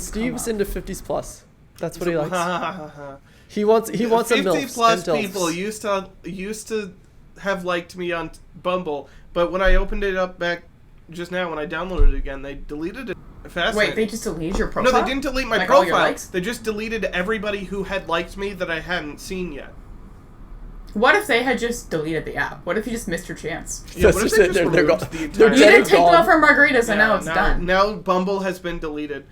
Steve's into 50+. That's what he likes. He wants a MILF. 50+ people used to have liked me on Bumble, but when I opened it up back just now, when I downloaded it again, they deleted it. Wait, they just deleted your profile? No, they didn't delete my profile. They just deleted everybody who had liked me that I hadn't seen yet. What if they had just deleted the app? What if you just missed your chance? Yeah, what if they just removed the entire... You didn't take them out for margaritas, and now it's done. Now Bumble has been deleted.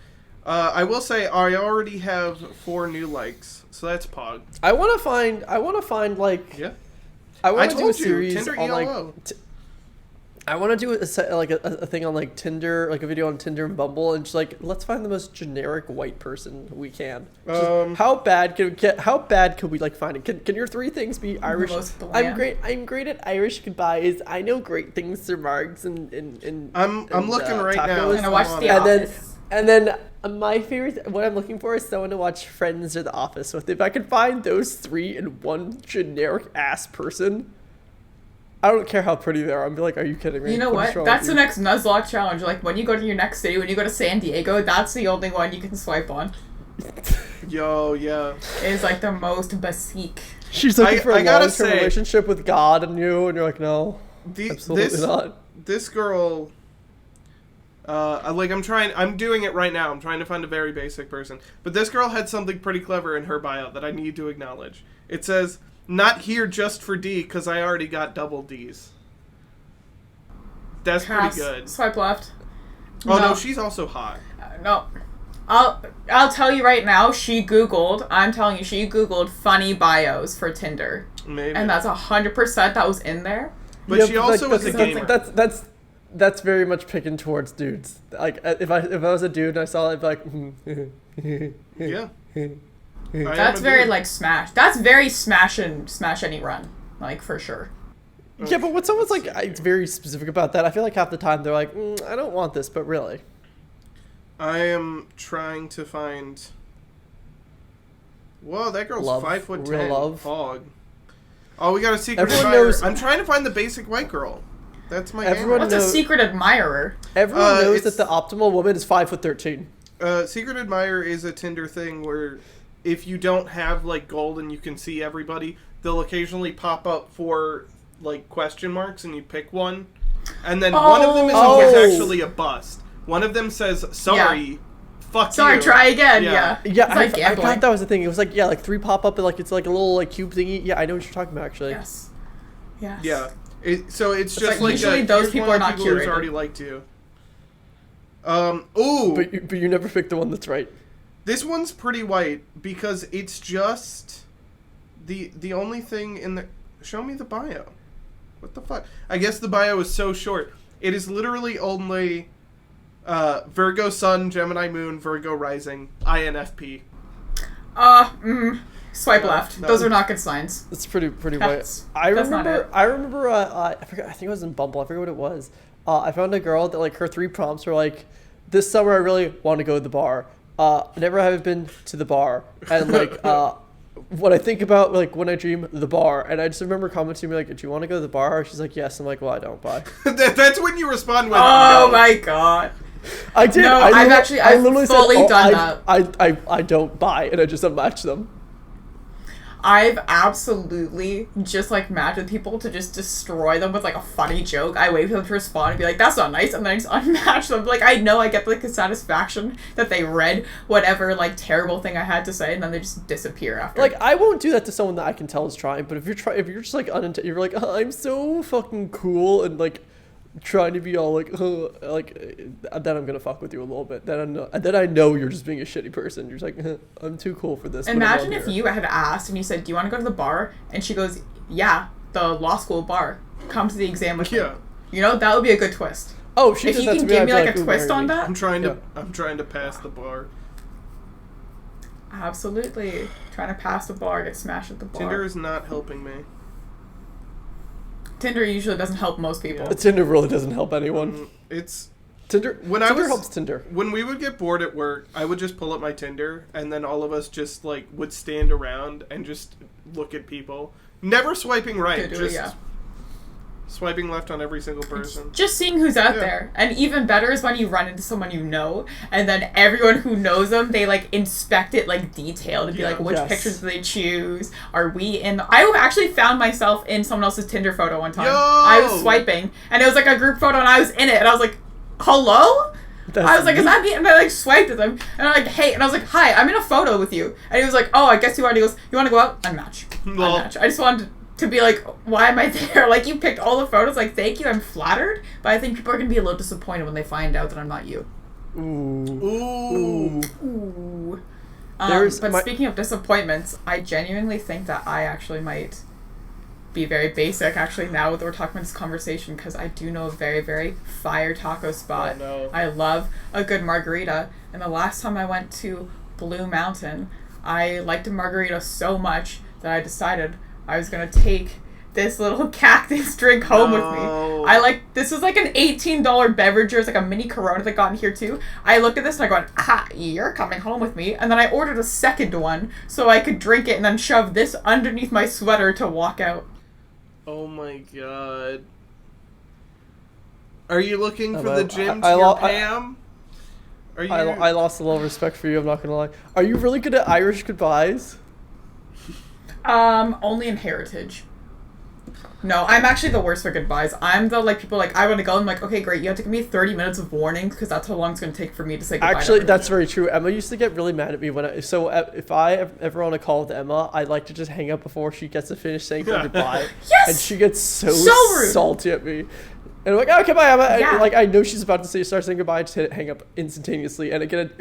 I will say I already have 4 new likes, so that's pog. I want to find like... Yeah. I want to do a series Tinder on like... ELO. I want to do a thing on like Tinder, like a video on Tinder and Bumble, and just like let's find the most generic white person we can. How bad can we like find it? Can your 3 things be Irish? I'm great at Irish goodbyes. I know great things through margs and I'm looking right tacos. now. I'm gonna watch The Office. And then my favorite, what I'm looking for is someone to watch Friends or The Office with. If I could find those 3 in one generic ass person, I don't care how pretty they are. I'm be like, are you kidding me? You know what? That's the next Nuzlocke challenge. Like, when you go to your next city, when you go to San Diego, that's the only one you can swipe on. Yo, yeah. It's like the most basique. She's looking for a long-term relationship with God and you, and you're like, no, absolutely not. This girl, I'm doing it right now. I'm trying to find a very basic person. But this girl had something pretty clever in her bio that I need to acknowledge. It says, not here just for D, because I already got double Ds. That's pretty good. Swipe left. Oh, no, she's also hot. No. I'll tell you right now, I'm telling you, she Googled funny bios for Tinder. Maybe. And that's 100% that was in there. But she also was a gamer. That's very much picking towards dudes. Like, if I was a dude and I saw it, I'd be like, yeah. That's very, like, smash. That's very smash any run. Like, for sure. Yeah, but when someone's, like, it's very specific about that, I feel like half the time they're like, I don't want this, but really. I am trying to find... Whoa, that girl's 5'10". Real love. Hog. Oh, we got a secret admirer. I'm trying to find the basic white girl. That's my gamer. What's a secret admirer? Everyone knows that the optimal woman is 5'13". Secret admirer is a Tinder thing where if you don't have, like, gold and you can see everybody, they'll occasionally pop up for, like, question marks and you pick one. And then one of them is always actually a bust. One of them says, sorry, fuck Sorry, you. try again, yeah. Yeah, I thought that was the thing. It was like, like 3 pop up and like it's like a little like cube thingy. Yeah, I know what you're talking about actually. Yes. Yeah. So it's just like usually those people are not curated. Who's already liked you. Ooh. But you never pick the one that's right. This one's pretty white because it's just the only thing in the... Show me the bio. What the fuck? I guess the bio is so short. It is literally only... Virgo Sun, Gemini Moon, Virgo Rising, INFP. Swipe left. Those are not good signs. It's pretty white. I remember. I forgot. I think it was in Bumble. I forget what it was. I found a girl that like her 3 prompts were like, "This summer I really want to go to the bar. Never have been to the bar." And like, what I think about like when I dream the bar. And I just remember commenting like, "Do you want to go to the bar?" She's like, "Yes." I'm like, "Well, I don't." Bye. That's when you respond with. Oh my god. I did. No, I've fully done that. I don't buy, and I just unmatch them. I've absolutely just like matched with people to just destroy them with like a funny joke. I wait for them to respond and be like, "That's not nice," and then I just unmatch them. Like I know I get like the satisfaction that they read whatever like terrible thing I had to say, and then they just disappear after. Like I won't do that to someone that I can tell is trying. But if you're just like you're like, I'm so fucking cool and like. Trying to be all like then I'm gonna fuck with you a little bit. Then I know you're just being a shitty person. You're just like, I'm too cool for this. Imagine if you had asked and you said, "Do you want to go to the bar?" And she goes, "Yeah, the law school bar. Come to the exam with me." You know, that would be a good twist. Oh, she if you can give me like a twist on that. I'm trying to pass the bar. Absolutely, trying to pass the bar, get smashed at the bar. Tinder is not helping me. Tinder usually doesn't help most people. Yeah. Tinder really doesn't help anyone. It's Tinder. Tinder helps Tinder. When we would get bored at work, I would just pull up my Tinder, and then all of us just like would stand around and just look at people. Never swiping right, swiping left on every single person. Just seeing who's out there. And even better is when you run into someone you know, and then everyone who knows them, they like inspect it like detailed and be like, which pictures do they choose? Are we in I actually found myself in someone else's Tinder photo one time. I was swiping, and it was like a group photo, and I was in it, and I was like, hello? I was like, is that me? And I like swiped at them, and I'm like, hey, and I was like, hi, I'm in a photo with you. And he was like, oh, I guess you are. And he goes, you want to go out? Unmatch. Unmatch. I just wanted to be like, why am I there? Like, you picked all the photos. Like, thank you. I'm flattered. But I think people are going to be a little disappointed when they find out that I'm not you. Ooh. But speaking of disappointments, I genuinely think that I actually might be very basic, actually, now that we're talking about this conversation, because I do know a very, very fire taco spot. Oh, no. I love a good margarita. And the last time I went to Blue Mountain, I liked a margarita so much that I decided I was going to take this little cactus drink home with me. This was like an $18 beverage. It was like a mini Corona that got in here too. I looked at this and I go, you're coming home with me. And then I ordered a second one so I could drink it and then shove this underneath my sweater to walk out. Oh my god. Are you looking for the gym to your Pam? I lost a little respect for you, I'm not gonna lie. Are you really good at Irish goodbyes? Only in Heritage. No, I'm actually the worst for goodbyes. I'm the, like, people, like, I want to go, I'm like, okay, great, you have to give me 30 minutes of warning, because that's how long it's going to take for me to say goodbye. Actually, that's very true. Emma used to get really mad at me when if I ever on a call with Emma, I like to just hang up before she gets to finish saying goodbye. Yes! And she gets so rude. salty at me. And I'm like, okay, bye, Emma. Yeah. And, like, I know she's about to start saying goodbye, I just hang up instantaneously. And again,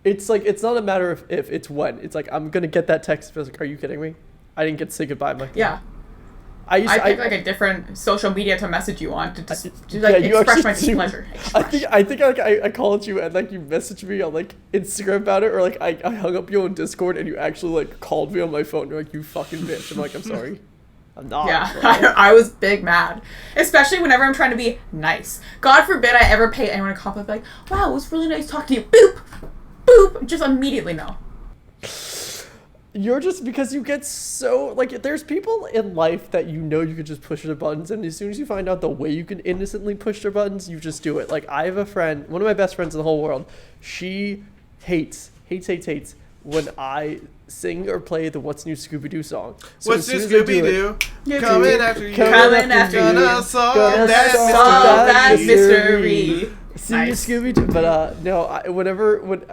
it's like, it's not a matter of if, it's when. It's like, I'm going to get that text. It's like, are you kidding me? I didn't get to say goodbye. I'm like, yeah. I pick like a different social media to message you on to just express my displeasure. I think I called you and like you messaged me on like Instagram about it, or like I hung up you on Discord and you actually like called me on my phone. You're like, you fucking bitch. I'm like, I'm sorry. I'm not. Yeah, I was big mad, especially whenever I'm trying to be nice. God forbid I ever pay anyone a compliment like, wow, it was really nice talking to you. Boop, boop, just immediately no. You're just, because you get so, like, there's people in life that you know you could just push their buttons, and as soon as you find out the way you can innocently push their buttons, you just do it. Like, I have a friend, one of my best friends in the whole world, she hates when I sing or play the What's New Scooby-Doo song. So what's New Scooby-Doo? Coming after you. Gonna solve that mystery. See nice. You, Scooby-Doo. But no,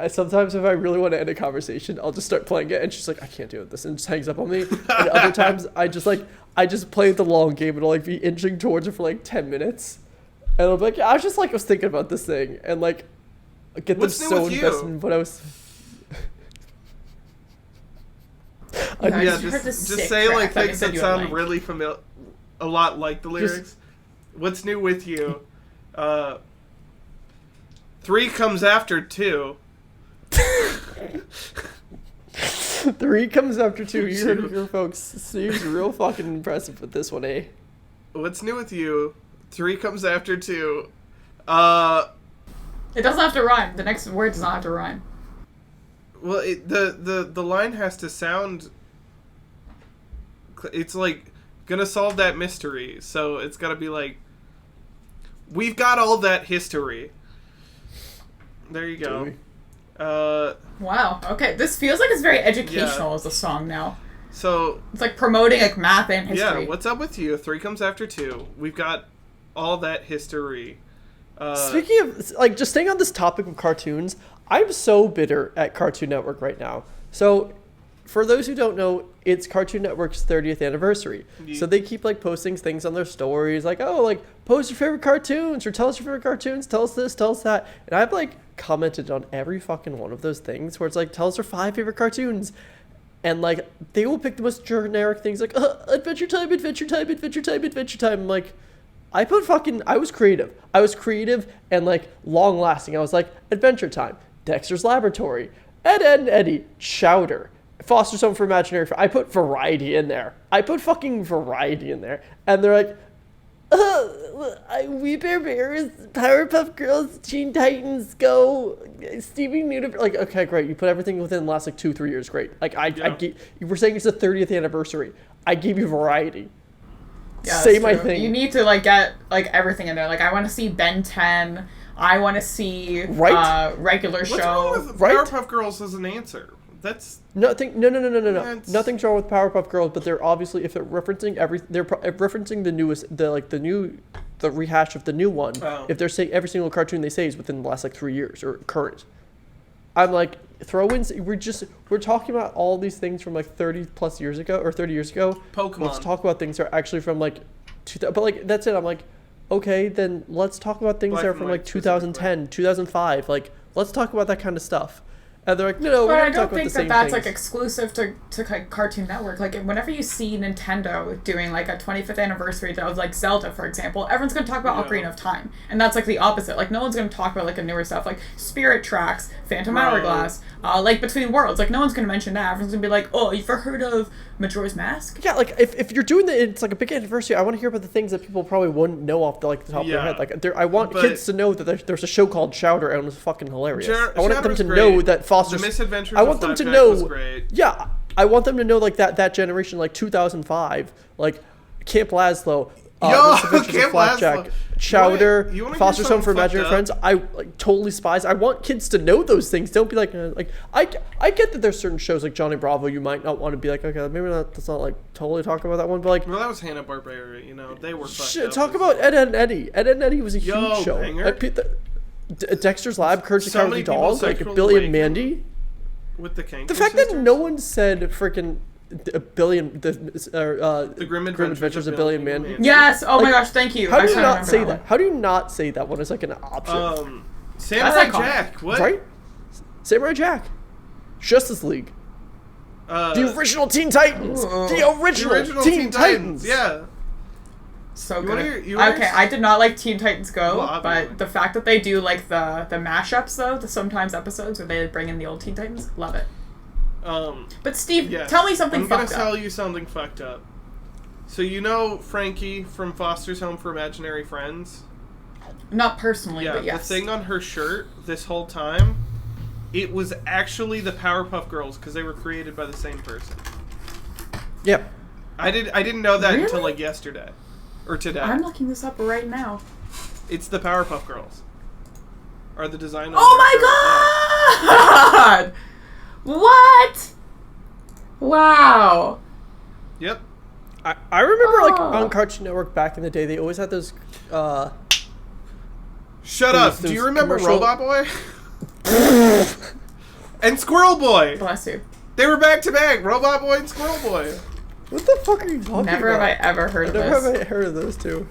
sometimes if I really want to end a conversation, I'll just start playing it, and she's like, I can't do this, and just hangs up on me. And other times, I just play the long game, and I'll like be inching towards her for like 10 minutes, and I'll be like, yeah, I was thinking about this thing, and like get them so invested in what I was. Just say like things that sound really familiar, a lot like the lyrics. What's new with you? 3 comes after 2. 3 comes after 2. You heard it here, folks. Steve's real fucking impressive with this one, eh? What's new with you? 3 comes after 2. It doesn't have to rhyme. The next word does not have to rhyme. Well, the line has to sound. It's like gonna solve that mystery, so it's gotta be like, we've got all that history. There you go. Wow. Okay, this feels like it's very educational as a song now. So it's like promoting like math and history. Yeah. What's up with you? 3 comes after 2. We've got all that history. Speaking of like just staying on this topic of cartoons, I'm so bitter at Cartoon Network right now. So, for those who don't know, it's Cartoon Network's 30th anniversary. Yeah. So they keep like posting things on their stories, like, oh, like post your favorite cartoons or tell us your favorite cartoons, tell us this, tell us that. And I've like commented on every fucking one of those things where it's like, tell us your 5 favorite cartoons. And like they will pick the most generic things like Adventure Time, Adventure Time, Adventure Time, Adventure Time. I'm like, I was creative. I was creative and like long lasting. I was like, Adventure Time, Dexter's Laboratory, Ed, Edd and Eddy, Chowder, Foster's Home for Imaginary Friends. I put variety in there. I put fucking variety in there. And they're like, We Bare Bears, Powerpuff Girls, Teen Titans Go, Steven Universe. Like, okay, great. You put everything within the last like 2-3 years. Great. Like you were saying it's the 30th anniversary. I gave you variety. Yeah, say my thing. You need to like get like everything in there. Like I want to see Ben 10. I want to see regular show. What's wrong with Powerpuff Girls as an answer? That's nothing. No. Nothing's wrong with Powerpuff Girls, but they're obviously, if they're referencing they're referencing the newest, the rehash of the new one. Oh. If they're saying every single cartoon they say is within the last like 3 years or current, I'm like, throw-ins. We're talking about all these things from like 30 years ago. Pokemon. Let's talk about things that are actually from like, but like that's it. I'm like, okay, then let's talk about things that are from like 2010, 2005. Like, let's talk about that kind of stuff. And they're like, no, we're not talking about the same things. But I don't think that's like exclusive to Cartoon Network. Like, whenever you see Nintendo doing like a 25th anniversary of like Zelda, for example, everyone's going to talk about Ocarina of Time. And that's like the opposite. Like, no one's going to talk about like a newer stuff like Spirit Tracks, Phantom Hourglass, like Between Worlds. Like, no one's going to mention that. Everyone's going to be like, oh, you've ever heard of Majora's Mask? Yeah, like if you're doing it's like a big anniversary, I want to hear about the things that people probably wouldn't know off the top of their head. Like, I want kids to know that there's a show called Chowder and it was fucking hilarious. I want them to know that Foster's... The Misadventures I want them to know. Yeah, I want them to know like that generation, like 2005. Like, Camp Lazlo. Camp Flapjack, Lazlo. Chowder, Foster's Home for Imaginary Friends. I totally spies. I want kids to know those things. Don't be like I get that there's certain shows like Johnny Bravo you might not want to be like, okay, maybe let's not like totally talk about that one, but like, well, that was Hanna-Barbera, they were fucked up. Talk about Ed, Edd n Eddy. Ed, Edd n Eddy was a huge show. Dexter's Lab, Courage the Cowardly Dog, like Billy and Mandy. With the Kanker The fact sisters? that no one said freaking the Grim Adventures of Billy and Mandy. Yes. Oh my gosh. Thank you. How do you not say that? How do you not say that one as like an option? Samurai Jack. What? Right? Samurai Jack. Justice League. The original Teen Titans. The original Teen Titans. Yeah. So good. Okay, I did not like Teen Titans Go, but the fact that they do like the mashups though, the sometimes episodes where they bring in the old Teen Titans, love it. But Steve, tell me something fucked up. I'm gonna tell you something fucked up. So Frankie from Foster's Home for Imaginary Friends? Not personally, but yes. The thing on her shirt this whole time, it was actually the Powerpuff Girls because they were created by the same person. Yep. I didn't know that until like yesterday. Or today. I'm looking this up right now. It's the Powerpuff Girls. Are the designers? Oh my god! What? Wow. Yep. I remember like on Cartoon Network back in the day, they always had those. Shut up! Do you remember Robot Boy? And Squirrel Boy. Bless you. They were back to back. Robot Boy and Squirrel Boy. What the fuck are you talking about? Never have I ever heard of this. Never have I heard of those two.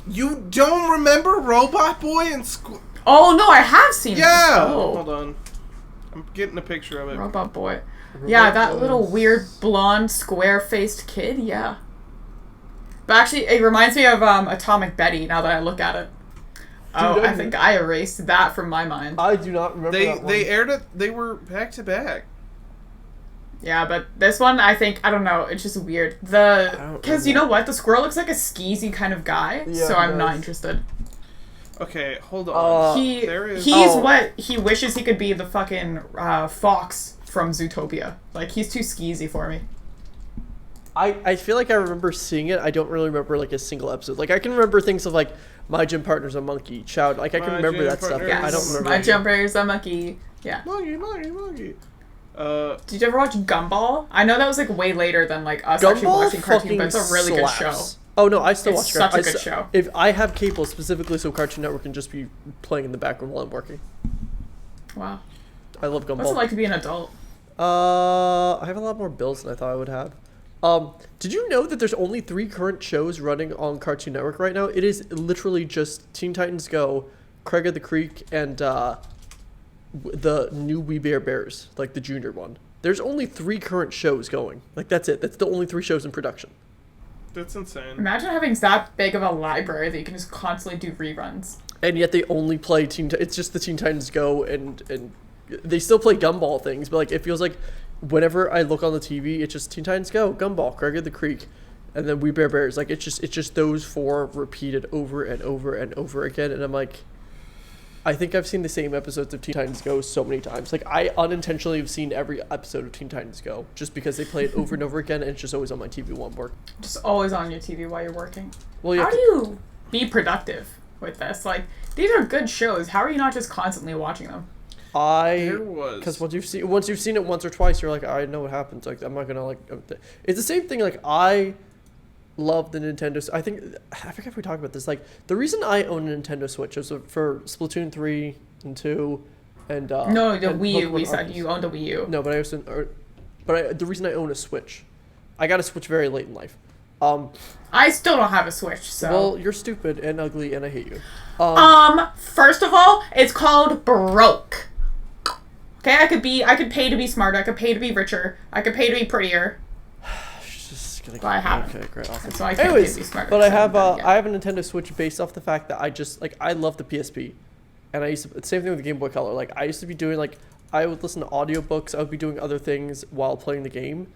You don't remember Robot Boy and Squirrel? Oh no, I have seen it. Yeah. Hold on. I'm getting a picture of it. Robot Boy. Yeah, that little weird blonde square-faced kid. Yeah. But actually, it reminds me of Atomic Betty. Now that I look at it. Dude, I think I erased that from my mind. I do not remember that one. They aired it. They were back to back. Yeah, but this one, I don't know, it's just weird. Because you know what? The squirrel looks like a skeezy kind of guy, so I'm not interested. Okay, hold on. He's what he wishes he could be, the fucking fox from Zootopia. Like, he's too skeezy for me. I feel like I remember seeing it. I don't really remember, like, a single episode. Like, I can remember things of, like, My Gym Partner's a Monkey, Child. Like, I can remember that stuff. Yes. I don't remember. My Gym Partner's a Monkey. Yeah. Monkey. Did you ever watch Gumball? I know that was like way later than like us actually watching cartoon, but it's a really good show. Oh no, I still watch Gumball. It's such a good show. If I have cable specifically so Cartoon Network can just be playing in the background while I'm working. Wow. I love Gumball. What's it like to be an adult? I have a lot more bills than I thought I would have. Did you know that there's only 3 current shows running on Cartoon Network right now? It is literally just Teen Titans Go, Craig of the Creek, and the new We Bare Bears, like the junior one. There's only 3 current shows going. Like, that's it. That's the only 3 shows in production. That's insane. Imagine having that big of a library that you can just constantly do reruns. And yet they only play it's just the Teen Titans Go, and they still play Gumball things, but like it feels like whenever I look on the TV, it's just Teen Titans Go, Gumball, Craig of the Creek, and then We Bare Bears. Like, it's just those 4 repeated over and over and over again, and I'm like, I think I've seen the same episodes of Teen Titans Go so many times. Like, I unintentionally have seen every episode of Teen Titans Go just because they play it over and over again, and it's just always on my TV while I'm working. Just always on your TV while you're working. Well, how do you be productive with this? Like, these are good shows. How are you not just constantly watching them? Because once you've seen it once or twice, you're like, I know what happens. Like, I'm not gonna like. It's the same thing. Like, I love the Nintendo. I forget if we talked about this. Like, the reason I own a Nintendo Switch is for Splatoon 3 and 2, and no, the Wii U. We said you owned a Wii U. No, but the reason I own a Switch, I got a Switch very late in life. I still don't have a Switch, so. Well, you're stupid and ugly, and I hate you. First of all, it's called broke. Okay, I could pay to be smarter. I could pay to be richer. I could pay to be prettier. But I haven't. Okay, great, awesome. So I can't pay to be smarter. But I have a Nintendo Switch based off the fact that I love the PSP, and I used to. Same thing with the Game Boy Color. Like, I used to be doing I would listen to audiobooks. I would be doing other things while playing the game,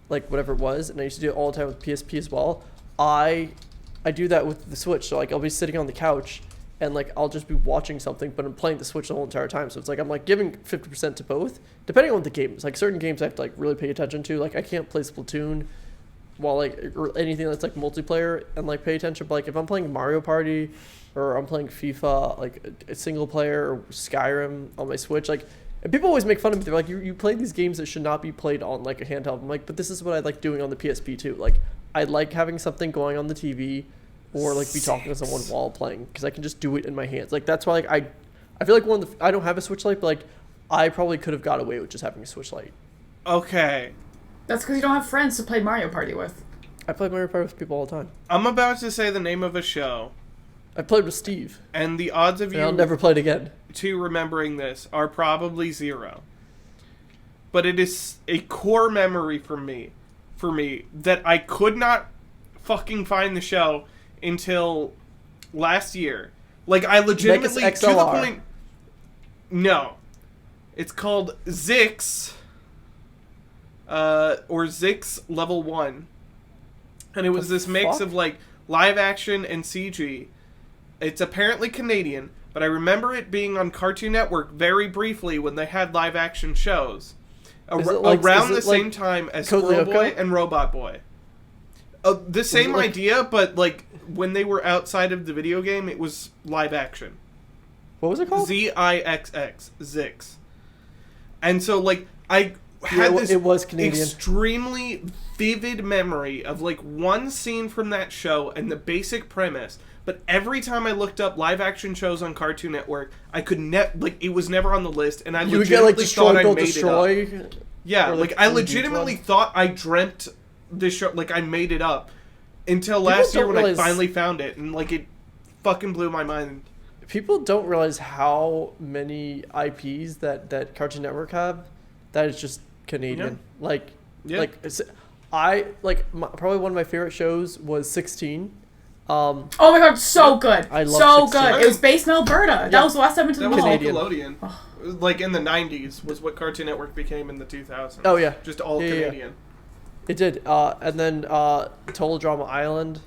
like whatever it was, and I used to do it all the time with PSP as well. I do that with the Switch. So like, I'll be sitting on the couch and like I'll just be watching something, but I'm playing the Switch the whole entire time. So it's like I'm like giving 50% to both, depending on the games. Like, certain games I have to like really pay attention to. Like, I can't play Splatoon while like or anything that's like multiplayer and like pay attention. But like if I'm playing Mario Party or I'm playing FIFA, like a single player or Skyrim on my Switch, like, and people always make fun of me. They're like, you play these games that should not be played on like a handheld. I'm like, but this is what I like doing on the PSP too. Like I like having something going on the TV or like be talking to someone while playing because I can just do it in my hands. Like that's why like I feel like I don't have a Switch Lite, but like I probably could have got away with just having a Switch Lite. Okay. That's because you don't have friends to play Mario Party with. I play Mario Party with people all the time. I'm about to say the name of a show. I played with Steve. And the odds of you... I'll never play it again. ...to remembering this are probably 0. But it is a core memory for me that I could not fucking find the show until last year. Like, I legitimately... Like it's XLR. To the point... No. It's called Zix... or Zix Level 1. And it was this mix of, like, live action and CG. It's apparently Canadian, but I remember it being on Cartoon Network very briefly when they had live action shows. Around the same time as Squirrel Boy and Robot Boy. The same idea, but, like, when they were outside of the video game, it was live action. What was it called? Zixx. Zix. And so, like, I... it was Canadian. Extremely vivid memory of like one scene from that show and the basic premise, but every time I looked up live action shows on Cartoon Network, I could it was never on the list, and I legitimately thought I made it up. Yeah, like I legitimately thought I dreamt this show, like I made it up until last year when I finally found it, and like it fucking blew my mind. People don't realize how many IPs that Cartoon Network have. That is just Canadian. Yeah. Probably one of my favorite shows was 16. Oh my god, so good. I love 16. Good. It was based in Alberta. Yeah. That was the last time I went to the mall. That was Nickelodeon. Like in the 90s was what Cartoon Network became in the 2000s. Oh yeah. Just all Canadian. Yeah. It did. And then Total Drama Island.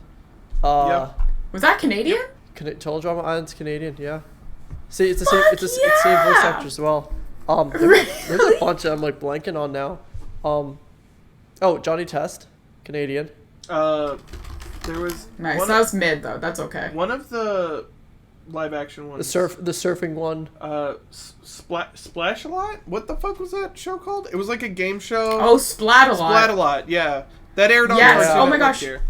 Was that Canadian? Total Drama Island's Canadian, yeah. See, it's the same. It's the same voice actor as well. There's a bunch that I'm like blanking on now. Johnny Test, Canadian. There was nice. That was mid though. That's okay. One of the live action ones. The surfing one. Splash-A-Lot? What the fuck was that show called? It was like a game show. Oh, Splat-A-Lot. Splat-A-Lot, yeah. That aired on Oh my gosh. Here.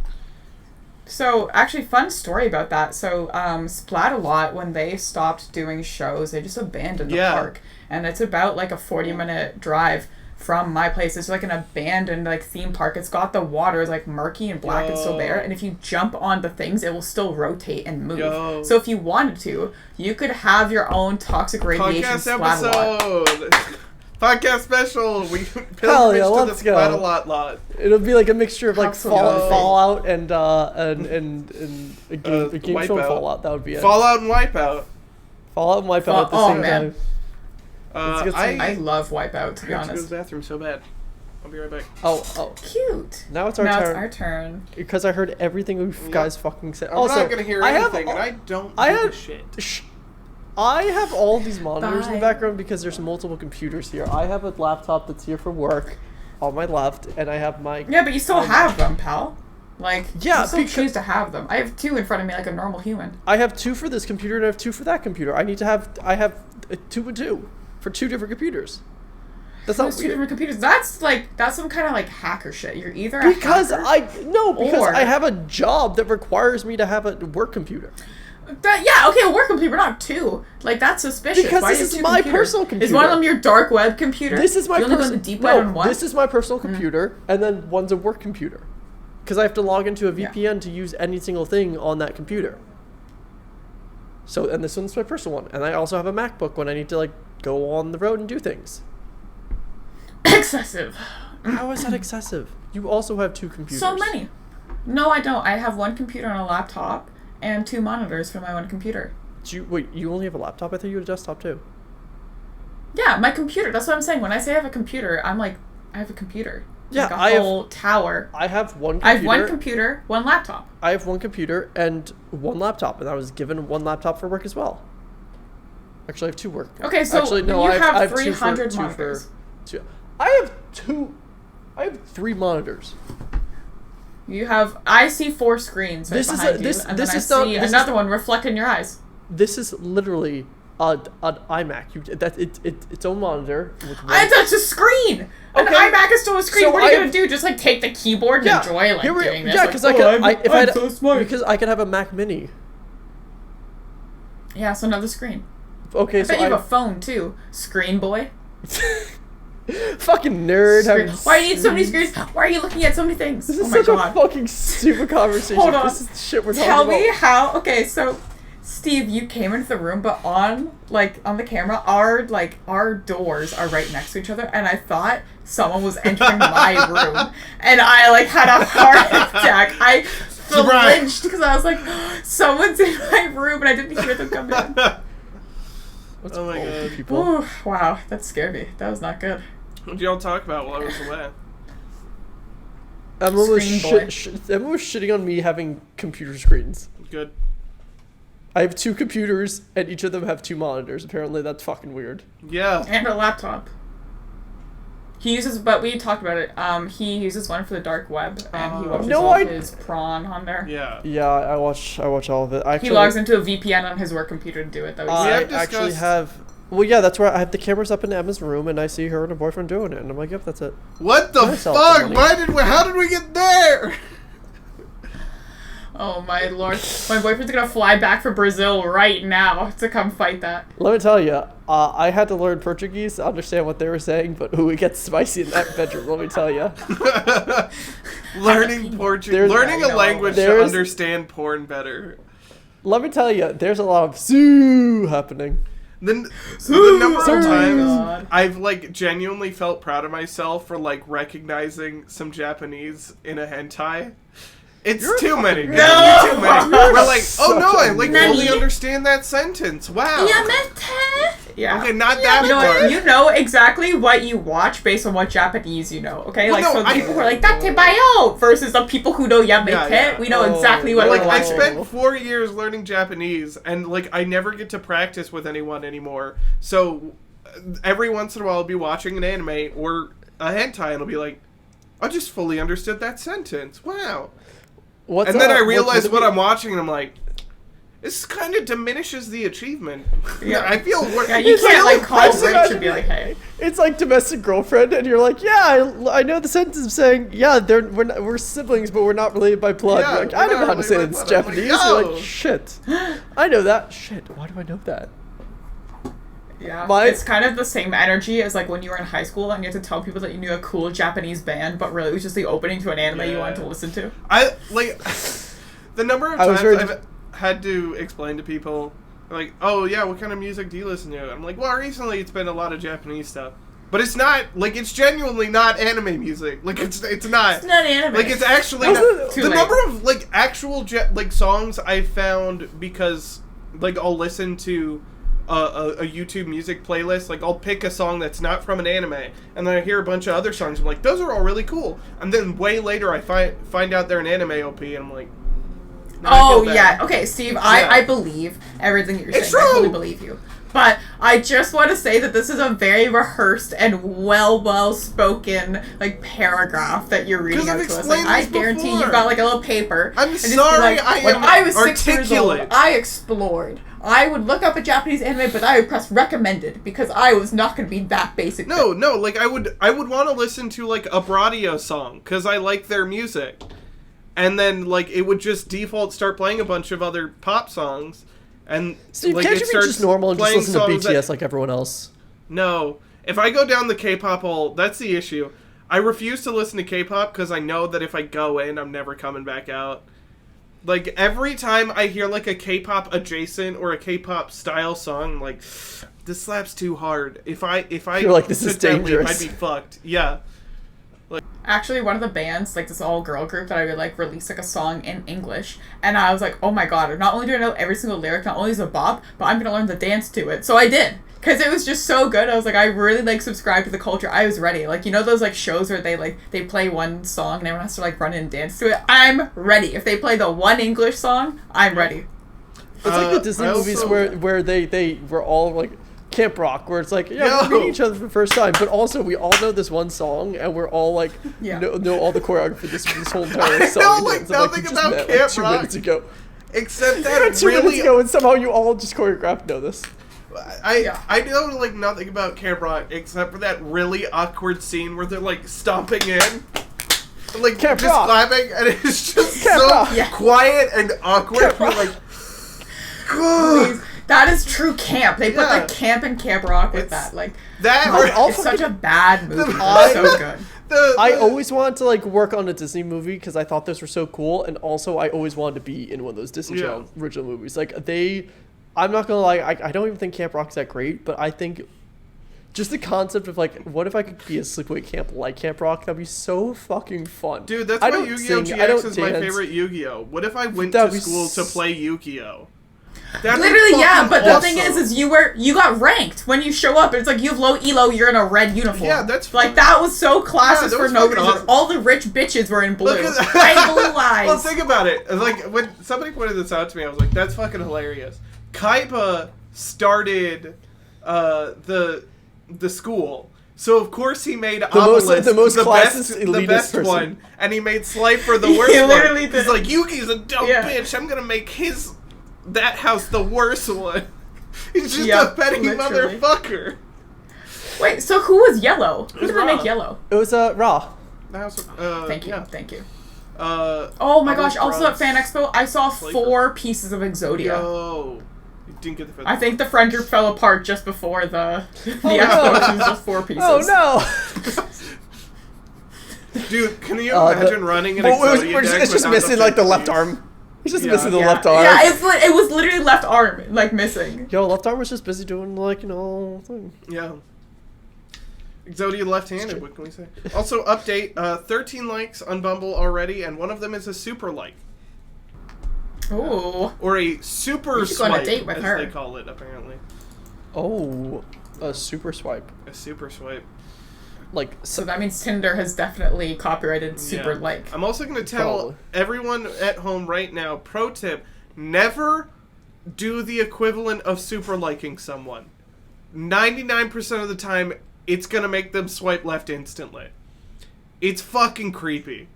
So, actually, fun story about that. So, Splat-A-Lot, when they stopped doing shows, they just abandoned the park. And it's about, like, a 40-minute drive from my place. It's, like, an abandoned, like, theme park. It's got the water, like, murky and black and still there. And if you jump on the things, it will still rotate and move. So, if you wanted to, you could have your own toxic radiation Splat-A-Lot. Podcast special. We Hell yeah, let's to the Splat-A-Lot lot. It'll be like a mixture of like Fallout and a game show Fallout. That would be it. Fallout and Wipeout. Fallout and Wipeout at the same time. I love Wipeout, to be honest. I have to go to the bathroom so bad. I'll be right back. Oh. Cute. Now it's our turn. Because I heard everything you guys fucking said. I'm not gonna hear anything, and I don't give a shit. I have all these monitors in the background because there's multiple computers here. I have a laptop that's here for work on my left, and I have my... Yeah, but you still have them, pal. Like, yeah, you still choose to have them. I have 2 in front of me like a normal human. I have 2 for this computer, and I have 2 for that computer. I have 2 and 2 for 2 different computers. That's not weird. 2 different computers. That's some kind of like hacker shit. You're either because I have a job that requires me to have a work computer. A work computer, not 2. Like, that's suspicious. Because this is my personal computer. Is one of them your dark web computer? This is my personal... No, this is my personal computer, and then one's a work computer. Because I have to log into a VPN to use any single thing on that computer. So, and this one's my personal one. And I also have a MacBook when I need to, like, go on the road and do things. Excessive. How is that excessive? You also have 2 computers. So many. No, I don't. I have 1 computer and a laptop. And 2 monitors for my one computer. You only have a laptop? I thought you had a desktop too. Yeah, my computer. That's what I'm saying. When I say I have a computer, I'm like, I have a computer. Yeah, like a whole tower. I have 1 computer. I have 1 computer, 1 laptop. I have 1 computer and 1 laptop, and I was given 1 laptop for work as well. Actually, I have 2 work. Okay, so I have 300 monitors. I have 3 monitors. I see 4 screens right behind you, and then I see another one reflecting your eyes. This is literally an iMac. It's its own monitor. That's a screen. Okay. An iMac is still a screen. So what are you gonna do? Just like take the keyboard and enjoy doing this? Yeah, because because I could have a Mac Mini. Yeah, so another screen. Okay, I bet you have a phone too, screen boy. Fucking nerd. Why do you need so many screens? Why are you looking at so many things? This is such a fucking stupid conversation. Hold on. This is the shit we're talking about. Tell me how. Okay, so Steve, you came into the room, but on the camera, our doors are right next to each other, and I thought someone was entering my room, and I had a heart attack. I flinched because I was like, someone's in my room, and I didn't hear them come in. Oh my god, people! Ooh, wow, that scared me. That was not good. What did y'all talk about while I was away? Emma was shitting on me having computer screens. Good. I have 2 computers, and each of them have 2 monitors. Apparently, that's fucking weird. Yeah. And a laptop. He uses, but we talked about it. He uses one for the dark web, and he watches his prawn on there. Yeah. Yeah, I watch all of it. He logs into a VPN on his work computer to do it. I actually have. Well, yeah, that's where I have the cameras up in Emma's room, and I see her and her boyfriend doing it, and I'm like, yep, that's it. What the fuck? How did we get there? Oh my lord. My boyfriend's gonna fly back from Brazil right now to come fight that. Let me tell you, I had to learn Portuguese to understand what they were saying, but it gets spicy in that bedroom, let me tell you. Learning Portuguese. Learning a language to understand porn better. Let me tell you, there's a lot of zoo happening. The number of times I've genuinely felt proud of myself for recognizing some Japanese in a hentai. It's too many. No! Too many. We're like, oh no, I fully understand that sentence. Wow. Yeah. Okay, not that part. You know exactly what you watch based on what Japanese you know. Okay, so the people who are like "Date bayo" versus the people who know yamete, we know exactly what we're watching. I spent 4 years learning Japanese, and I never get to practice with anyone anymore. So every once in a while, I'll be watching an anime or a hentai, and I'll be like, I just fully understood that sentence. Wow. Then I realize what I'm watching, and I'm like, this kind of diminishes the achievement. Yeah, I feel worse. Yeah, you can't call Rich and be like, hey. It's like Domestic Girlfriend, and you're like, yeah, I know the sentence of saying, yeah, we're siblings, but we're not related by blood. Yeah, you're like, I know how to say it in Japanese. Like, you're like, shit, I know that. Shit, why do I know that? Yeah, it's kind of the same energy as when you were in high school and you had to tell people that you knew a cool Japanese band, but really it was just the opening to an anime you wanted to listen to. The number of times I've had to explain to people, oh yeah, what kind of music do you listen to? I'm like, well, recently it's been a lot of Japanese stuff. But it's not, it's genuinely not anime music. It's not. It's not anime. It's actually not. The number of, actual, songs I found because, I'll listen to a YouTube music playlist. I'll pick a song that's not from an anime, and then I hear a bunch of other songs. I'm like, those are all really cool. And then way later, I find out they're an anime OP, and I'm like, oh yeah, okay, Steve, I believe everything that you're saying. True. I fully believe you. But I just want to say that this is a very rehearsed and well spoken paragraph that you're reading out to us. I guarantee you've got a little paper. I'm sorry, when I was 6 articulate. years old, I explored. I would look up a Japanese anime, but I would press recommended because I was not going to be that basic. No, I would want to listen to a Bradio song because I like their music, and then it would just default start playing a bunch of other pop songs, and Steve, can't you be just normal and just listen to BTS like everyone else? No, if I go down the K-pop hole, that's the issue. I refuse to listen to K-pop because I know that if I go in, I'm never coming back out. Every time I hear a K-pop adjacent or a K-pop style song, I'm this slaps too hard. If I feel this is dangerous, I'd be fucked. Yeah. Actually, one of the bands, this all-girl group that I would release a song in English, and I was like, oh my god, not only do I know every single lyric, not only is it a bop, but I'm gonna learn the dance to it. So I did. Because it was just so good. I was like, I really, subscribe to the culture. I was ready. Those, shows where they play one song and everyone has to, run in and dance to it? I'm ready. If they play the one English song, I'm ready. It's like the Disney movies where they were all, Camp Rock, where it's like, yeah, we're meeting each other for the first time, but also we all know this one song, and we're all like, know all the choreography this whole entire song. I know like nothing about Camp Rock. 2 minutes ago. Except that 2 minutes ago, and somehow you all just choreographed know this. I know like nothing about Camp Rock except for that really awkward scene where they're like stomping in. Like Camp just Rock. clapping, and it's just Camp so Rock. quiet and awkward. You're like, please. That is true camp. They put like camp and Camp Rock with that. Like it's such a bad movie. It's so good. I always wanted to like work on a Disney movie because I thought those were so cool, and also I always wanted to be in one of those Disney Channel original movies. Like I'm not gonna lie, I don't even think Camp Rock's that great, but I think just the concept of like, what if I could be a sleepaway camp like Camp Rock? That'd be so fucking fun. Dude, that's why Yu-Gi-Oh! GX is my favorite Yu-Gi-Oh! What if I went to school to play Yu-Gi-Oh! Literally, yeah, but the thing is you got ranked when you show up. It's like you have low elo, you're in a red uniform. Yeah, that's like that was so classist for no reason. Awesome. All the rich bitches were in blue. I had blue eyes. Well, think about it. Like when somebody pointed this out to me, I was like, "That's fucking hilarious." Kaiba started the school. So of course he made Obelisk the best one, and he made Slifer the worst one. He's like, Yugi's a dumb bitch. I'm gonna make that house the worst one. He's just a petty motherfucker. Wait, so who was yellow? Who did they make yellow? It was Ra. Thank you. Oh my gosh! Also at Fan Expo, I saw 4 pieces of Exodia. Yo. Didn't get the I think the friend group fell apart just before the expo. It was just 4 pieces. Oh no! Dude, can you imagine running an Exodia deck? It's just missing like the left arm. He's just missing the left arm. Yeah, it was literally left arm like missing. Yo, left arm was just busy doing like thing. Yeah. Exodia left-handed. What can we say? Also, update: 13 likes on Bumble already, and one of them is a super like. Ooh. Or a super swipe, on a date with as her. they call it, apparently. Oh, a super swipe. A super swipe. Like so that means Tinder has definitely copyrighted super like. I'm also going to tell everyone at home right now, pro tip, never do the equivalent of super liking someone. 99% of the time, it's going to make them swipe left instantly. It's fucking creepy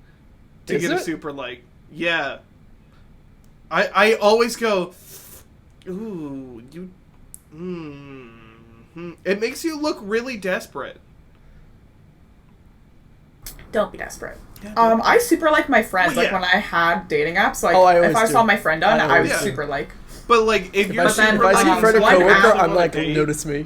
to get a super like. Yeah. I always go, ooh, you, It makes you look really desperate. Don't be desperate. Yeah, I super like my friends. Like when I had dating apps, like if I saw my friend on, I would super like. But like if you're super like a friend or coworker, I'm like, notice me.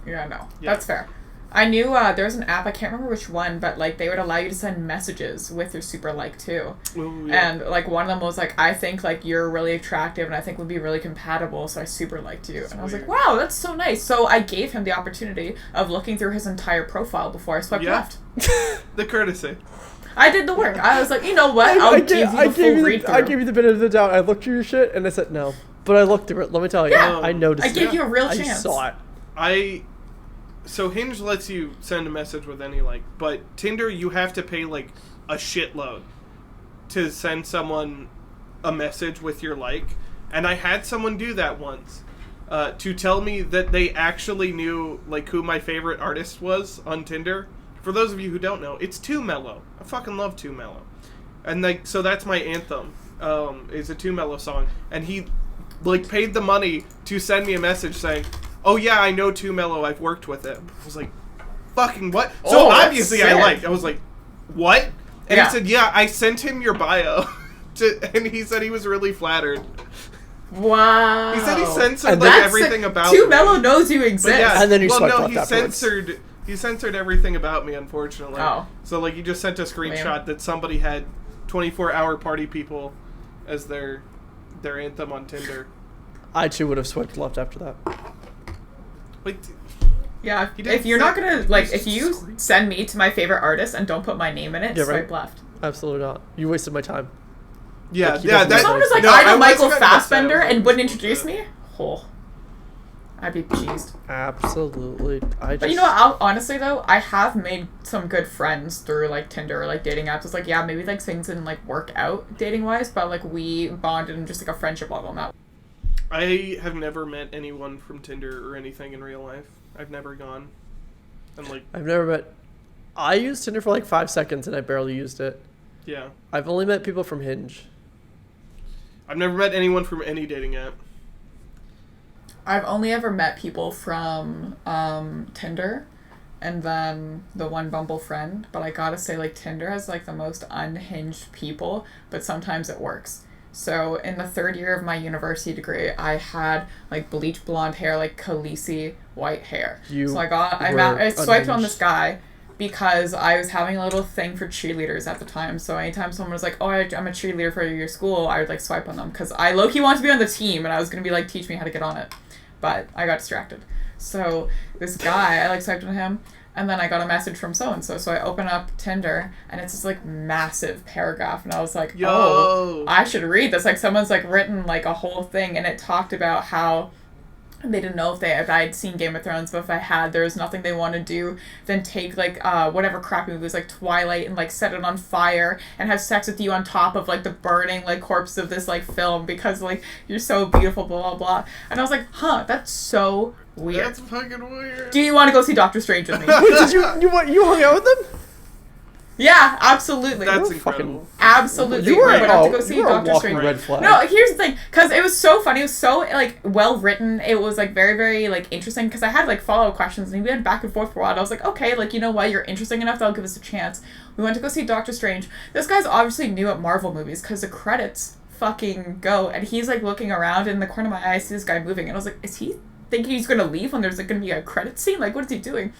Yeah, no, that's fair. I knew there was an app, I can't remember which one, but like they would allow you to send messages with your super like too. Ooh, yeah. And like one of them was like, I think like you're really attractive and I think we'd be really compatible, so I super liked you. And I was like, wow, that's so nice. So I gave him the opportunity of looking through his entire profile before I swiped left. The courtesy. I did the work. I was like, you know what? I'll give you the full read through. I gave you the benefit of the doubt. I looked through your shit and I said no. But I looked through it. Let me tell you. Yeah. I noticed I gave you a real chance. I saw it. So Hinge lets you send a message with any like, but Tinder you have to pay like a shitload to send someone a message with your like. And I had someone do that once to tell me that they actually knew like who my favorite artist was on Tinder. For those of you who don't know, it's Too Mellow. I fucking love Too Mellow. And like so that's my anthem. Is a Too Mellow song. And he like paid the money to send me a message saying, oh yeah, I know Too Mellow, I've worked with him. I was like, fucking what? So obviously I liked. I was like, what? And he said, yeah, I sent him your bio. And he said he was really flattered. Wow. He said he censored like everything about Too Mellow knows you exist. And then he censored everything about me, unfortunately. Oh. So like he just sent a screenshot that somebody had 24-hour party people as their anthem on Tinder. I too would have swiped left after that. Wait, yeah, if you're not gonna like, if you send me to my favorite artist and don't put my name in it, swipe left. Absolutely not. You wasted my time. Yeah, if someone was like, I know Michael Fassbender and wouldn't introduce me, I'd be cheesed. Absolutely. But you know what? Honestly though, I have made some good friends through like Tinder or like dating apps. It's like maybe like things didn't like work out dating wise, but like we bonded in just like a friendship level now. I have never met anyone from Tinder or anything in real life. I've never gone. And I've never met. I used Tinder for like 5 seconds and I barely used it. Yeah. I've only met people from Hinge. I've never met anyone from any dating app. I've only ever met people from Tinder and then the one Bumble friend. But I gotta say, like, Tinder has, like, the most unhinged people, but sometimes it works. So in the 3rd year of my university degree, I had, like, bleach blonde hair, like, Khaleesi white hair. So I swiped on this guy because I was having a little thing for cheerleaders at the time. So anytime someone was like, oh, I'm a cheerleader for your school, I would, like, swipe on them. Because I low-key wanted to be on the team, and I was going to be like, teach me how to get on it. But I got distracted. So this guy, I, like, swiped on him. And then I got a message from so-and-so. So I open up Tinder, and it's this, like, massive paragraph. And I was like, oh, I should read this. Like, someone's, like, written, like, a whole thing. And it talked about how they didn't know if I'd seen Game of Thrones, but if I had, there was nothing they want to do than take, like, whatever crappy movies, like Twilight, and, like, set it on fire and have sex with you on top of, like, the burning, like, corpse of this, like, film because, like, you're so beautiful, blah, blah, blah. And I was like, huh, that's so weird. That's fucking weird. Do you want to go see Doctor Strange with me? Wait, you hung out with them? Yeah, absolutely. That's incredible. Absolutely. You were to go see Doctor Strange. Red flag. No, here's the thing, because it was so funny. It was so, like, well written. It was, like, very, very, like, interesting. Because I had, like, follow-up questions, and we went back and forth for a while. And I was like, okay, like, you know what? You're interesting enough that I'll give us a chance. We went to go see Doctor Strange. This guy's obviously new at Marvel movies because the credits fucking go, and he's, like, looking around, and in the corner of my eye, I see this guy moving, and I was like, is he thinking he's gonna leave when there's, like, gonna be a credit scene? Like, what is he doing?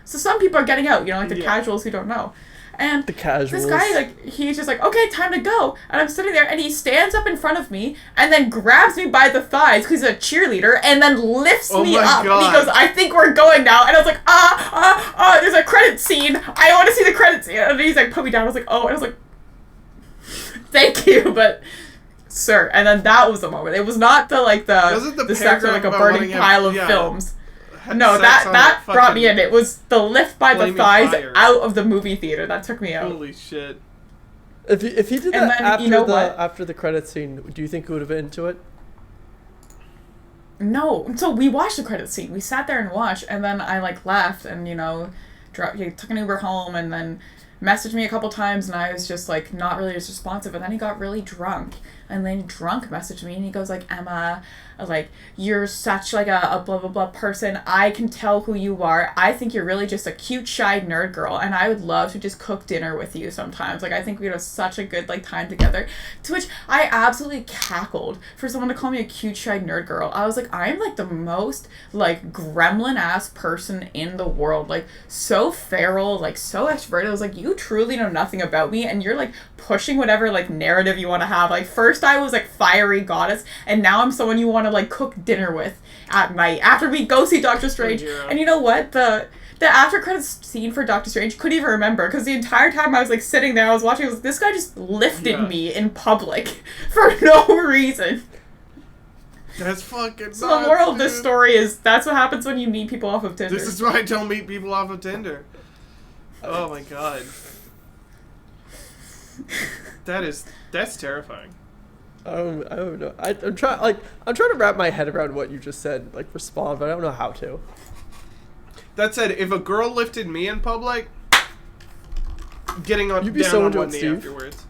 So some people are getting out, you know, like the casuals who don't know. And this guy, like, he's just like, okay, time to go. And I'm sitting there, and he stands up in front of me, and then grabs me by the thighs, because he's a cheerleader, and then lifts me up. God. And he goes, I think we're going now. And I was like, there's a credit scene. I want to see the credit scene. And he's like, put me down. I was like, oh. And I was like, thank you, but sir. And then that was the moment. It was not the sex or, like, a burning pile of films. No, that brought me in. It was the lift by the thighs out of the movie theater that took me out. Holy shit. If he did that after the credits scene, do you think he would have been into it? No. So we watched the credits scene. We sat there and watched, and then I, like, left and, you know, he took an Uber home and then messaged me a couple times, and I was just, like, not really as responsive. And then he got really drunk. And then drunk messaged me, and he goes, like, Emma, like, you're such, like, a blah, blah, blah person. I can tell who you are. I think you're really just a cute, shy nerd girl, and I would love to just cook dinner with you sometimes. Like, I think we'd have such a good, like, time together. To which I absolutely cackled for someone to call me a cute, shy nerd girl. I was like, I'm, like, the most, like, gremlin-ass person in the world. Like, so feral, like, so extroverted. I was like, you truly know nothing about me, and you're, like, pushing whatever, like, narrative you want to have. Like, first I was, like, fiery goddess, and now I'm someone you want to, like, cook dinner with at night after we go see Doctor Strange. And you know what? The after credits scene for Doctor Strange, couldn't even remember, because the entire time I was, like, sitting there, I was watching, I was like, this guy just lifted me in public for no reason. That's fucking nuts, so the moral of this story is that's what happens when you meet people off of Tinder. This is why I don't meet people off of Tinder. Oh my god. That's terrifying. I don't know. I'm trying to wrap my head around what you just said, like, respond, but I don't know how to. That said, if a girl lifted me in public, getting on down so on one knee afterwards.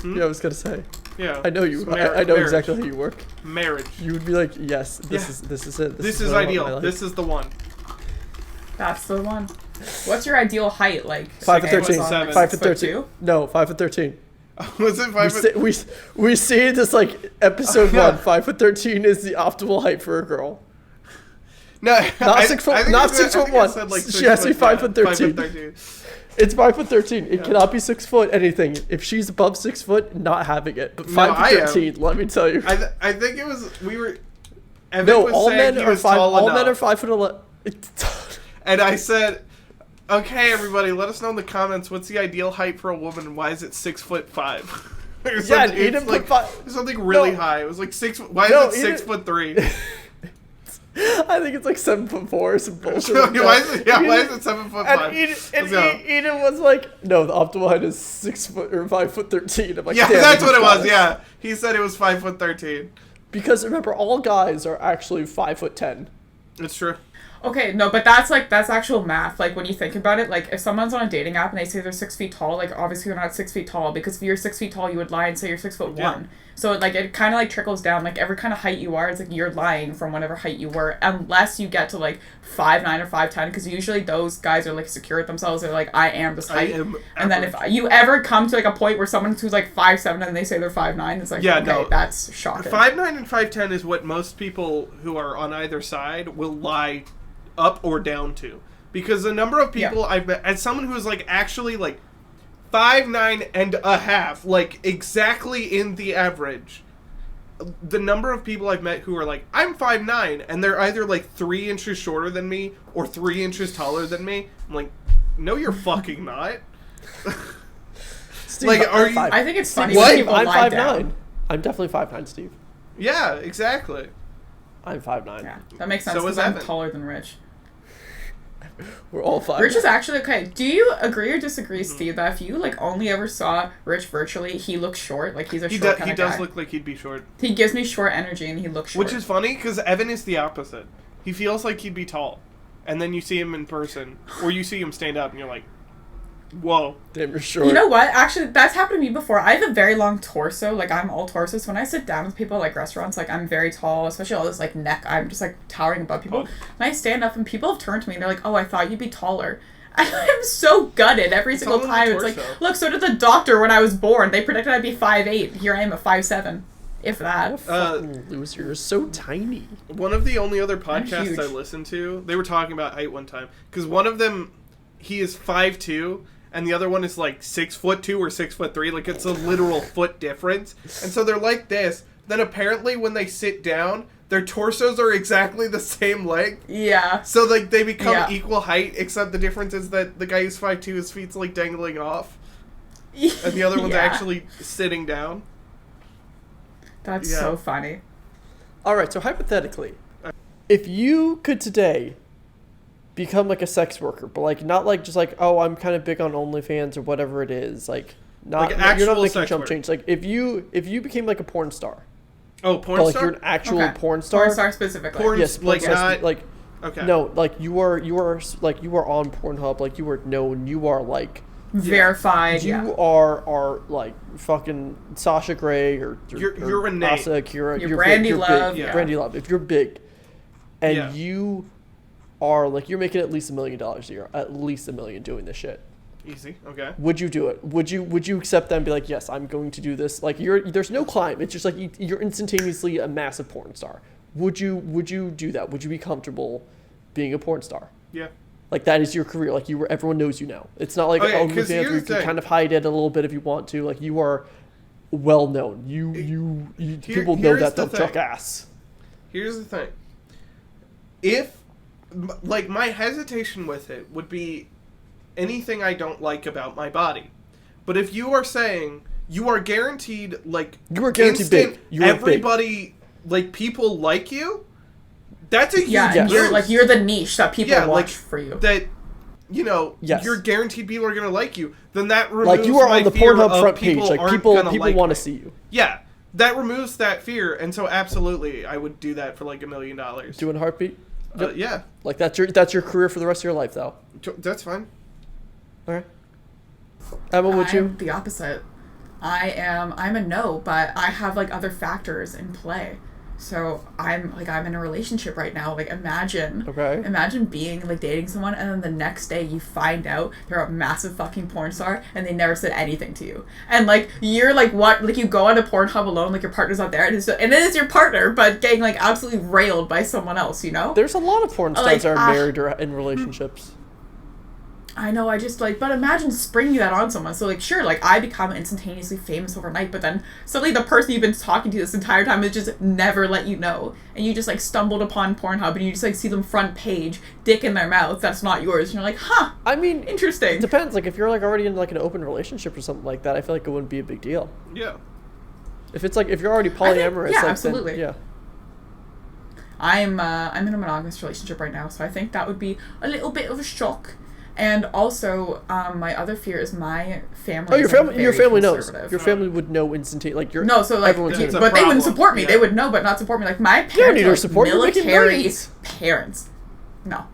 Yeah, I was gonna say. Yeah. I know you. I know exactly how you work. Marriage. You would be like, yes, this is it. This is ideal. This is the one. That's the one. What's your ideal height? Like 5'13". 5'13". No, 5'13". Was it 5'13"? We see this, like, episode 1. 5'13" is the optimal height for a girl. No, not 6 foot. Not 6'1". Like she has to be 5'13". It's 5'13". It cannot be 6 foot anything. If she's above 6 foot, not having it. But 5'13", let me tell you. I think it was Evan no, was all men are 5. All men are 5'11". And I said, okay, everybody, let us know in the comments what's the ideal height for a woman and why is it 6'5"? Yeah, Eden put 5. Something really high. It was like 6. Why is it 6'3"? I think it's like 7'4" or some bullshit. Why is it 7'5"? And Eden was like, no, the optimal height is 6 foot or 5'13". I'm like, yeah, that's what it was. Yeah, he said it was 5'13". Because remember, all guys are actually 5'10". It's true. Okay, no, but that's actual math. Like, when you think about it, like, if someone's on a dating app and they say they're 6 feet tall, like, obviously you're not 6 feet tall, because if you're 6 feet tall, you would lie and say you're 6'1". Yeah. So, like, it kind of, like, trickles down. Like, every kind of height you are, it's like you're lying from whatever height you were, unless you get to, like, 5'9" or 5'10", because usually those guys are, like, secure with themselves. They're like, I am this height. And then if you ever come to, like, a point where someone who's, like, 5'7" and they say they're 5'9", it's like, yeah, okay, no, that's shocking. 5'9" and 5'10" is what most people who are on either side will lie up or down to, because the number of people I've met, as someone who's like actually like 5'9" and a half, like exactly in the average, the number of people I've met who are like, I'm 5'9", and they're either like 3 inches shorter than me or 3 inches taller than me. I'm like, no, you're fucking not. Steve, like, are you? I think it's funny when people lie down. I'm definitely 5'9", Steve. Yeah, exactly. I'm 5'9". Yeah, that makes sense because I'm taller than Rich. We're all 5'9". Rich is actually okay. Do you agree or disagree, Steve, that if you like only ever saw Rich virtually, he looks short? Like he's a short kind of guy. He does look like he'd be short. He gives me short energy, and he looks short. Which is funny because Evan is the opposite. He feels like he'd be tall, and then you see him in person, or you see him stand up, and you're like, whoa. Damn, you're short. You know what? Actually, that's happened to me before. I have a very long torso. Like, I'm all torso. So when I sit down with people, like, restaurants, like, I'm very tall. Especially all this, like, neck. I'm just, like, towering above people. And I stand up, and people have turned to me, and they're like, oh, I thought you'd be taller. And I'm so gutted every single time. It's like, look, so did the doctor when I was born. They predicted I'd be 5'8". Here I am at 5'7". If that. Loser, you're so tiny. One of the only other podcasts I listened to, they were talking about height one time. Because one of them, he is 5'2", and the other one is like 6'2" or 6'3". Like, it's a literal foot difference. And so they're like this. Then apparently when they sit down, their torsos are exactly the same length. Yeah. So like they become equal height, except the difference is that the guy who's 5'2", his feet's like dangling off. And the other one's actually sitting down. That's so funny. Alright, so hypothetically, if you could today become like a sex worker, but like not like just like, oh, I'm kind of big on OnlyFans or whatever it is, like not like you're not making jump change. Like if you became like a porn star. Oh, porn star? Like you're an actual porn star. Porn star specifically. Yes, porn star not, like okay. No, like you are like you are on Pornhub, like you are known, you are like verified. You are like fucking Sasha Grey or you're Renee. Asa Akira. You're Brandy Love. Yeah. Brandy Love. If you're big, and you are like you're making at least $1 million a year, at least $1 million doing this shit. Easy. Okay. Would you do it? Would you accept that and be like, yes, I'm going to do this? Like there's no climb. It's just like you're instantaneously a massive porn star. Would you do that? Would you be comfortable being a porn star? Yeah. Like that is your career. Like everyone knows you now. It's not like you can kind of hide it a little bit if you want to. Like you are well known. People know that they'll chuck ass. Here's the thing. If like my hesitation with it would be anything I don't like about my body. But if you are saying you are guaranteed like big. Everybody big. Like people like you, that's a huge you're the niche that people watch for you. That you're guaranteed people are gonna like you. Then that removes like you are on the Pornhub front page. Like people want to see you. Yeah, that removes that fear, and so absolutely, I would do that for like $1 million. Doing Heartbeat. Yeah. Like that's your career for the rest of your life, though. That's fine. All right. Emma, would you? I'm the opposite. I'm a no, but I have like other factors in play. So I'm in a relationship right now. Like imagine being like dating someone and then the next day you find out they're a massive fucking porn star and they never said anything to you. And like you're like what? Like you go on a Pornhub alone, like your partner's not there, and it is your partner, but getting like absolutely railed by someone else. You know? There's a lot of porn stars that are married or in relationships. I know, I just but imagine springing that on someone. So sure, I become instantaneously famous overnight, but then suddenly the person you've been talking to this entire time has just never let you know. And you just stumbled upon Pornhub and you just see them front page, dick in their mouth, that's not yours. And you're like, huh. I mean, interesting. It depends. If you're already in an open relationship or something like that, I feel like it wouldn't be a big deal. Yeah. If it's if you're already polyamorous, absolutely. Then, yeah. I'm in a monogamous relationship right now, so I think that would be a little bit of a shock. And also, my other fear is my family. Oh, your family knows. Your family would know instantaneously. Like no, so like, but they wouldn't support me. Yeah. They would know, but not support me. Like my parents, you don't need our support. Military parents. No.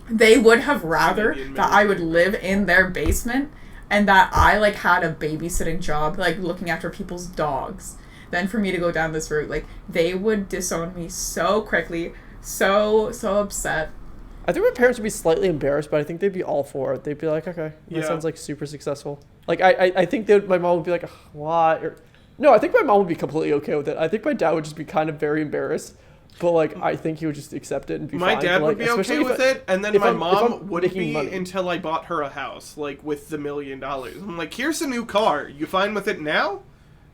They would have rather that I would live in their basement and that I like had a babysitting job, like looking after people's dogs, than for me to go down this route. Like they would disown me so quickly, so upset. I think my parents would be slightly embarrassed, but I think they'd be all for it. They'd be like, okay, that sounds like super successful. Like, I think my mom would be like, what? No, I think my mom would be completely okay with it. I think my dad would just be kind of very embarrassed, but like, I think he would just accept it and be fine. My dad would be okay with it, and then my mom wouldn't be until I bought her a house, like, with the $1 million. I'm like, here's a new car. You fine with it now?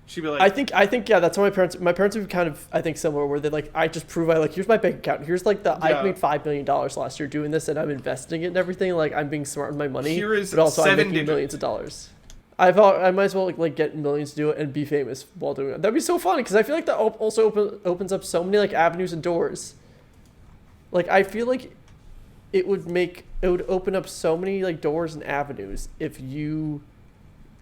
She'd be like, I think yeah, that's how my parents would be kind of, I think, similar, where they like, I just prove here's my bank account, here's like I made $5 million last year doing this and I'm investing it and everything, like I'm being smart with my money, but also I'm making millions of dollars. I might as well like get millions to do it and be famous while doing it. That'd be so funny, because I feel like that also opens up so many like avenues and doors. Like I feel like it would open up so many like doors and avenues if you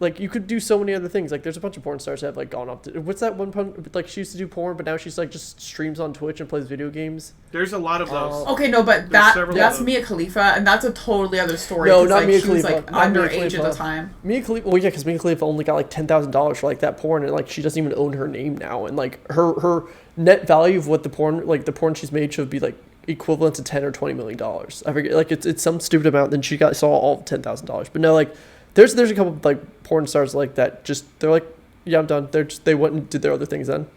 like, you could do so many other things. Like, there's a bunch of porn stars that have, like, gone up to... What's that one... Like, she used to do porn, but now she's, like, just streams on Twitch and plays video games. There's a lot of those. Okay, no, but that's Mia Khalifa, and that's a totally other story. No, not like, Mia Khalifa. She was, like, underage at the time. Mia Khalifa... Well, yeah, because Mia Khalifa only got, like, $10,000 for, like, that porn, and, like, she doesn't even own her name now. And, like, her net value of what the porn she's made should be, like, equivalent to $10 or $20 million. I forget. Like, it's some stupid amount, then she saw all $10,000. But no, like... There's a couple of, like, porn stars like that. Just, they're like, yeah, I'm done. They went and did their other things then.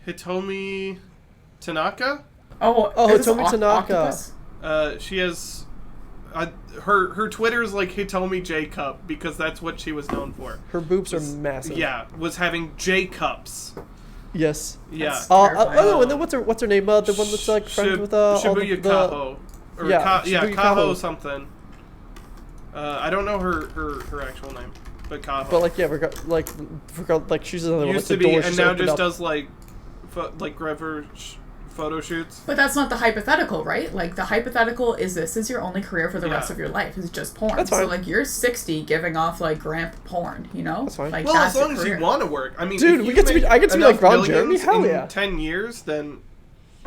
Hitomi Tanaka? Oh, Hitomi Tanaka. She has... her Twitter is like Hitomi J Cup, because that's what she was known for. Her boobs are massive. Yeah, was having J Cups. Yes. Yeah. And then what's her name? The one that's, like, friends with... Shibuya Kaho. Kaho something. I don't know her actual name, but Kaho. But like she's another one. Used to be, and now just does like photo shoots. But that's not the hypothetical, right? Like the hypothetical is this is your only career for the rest of your life is just porn. That's fine. So like you're 60 giving off like gramp porn, you know? That's fine. Like, well, as long as you want to work. I mean, dude, I get to be like Ron Jeremy. Hell yeah. 10 years, then.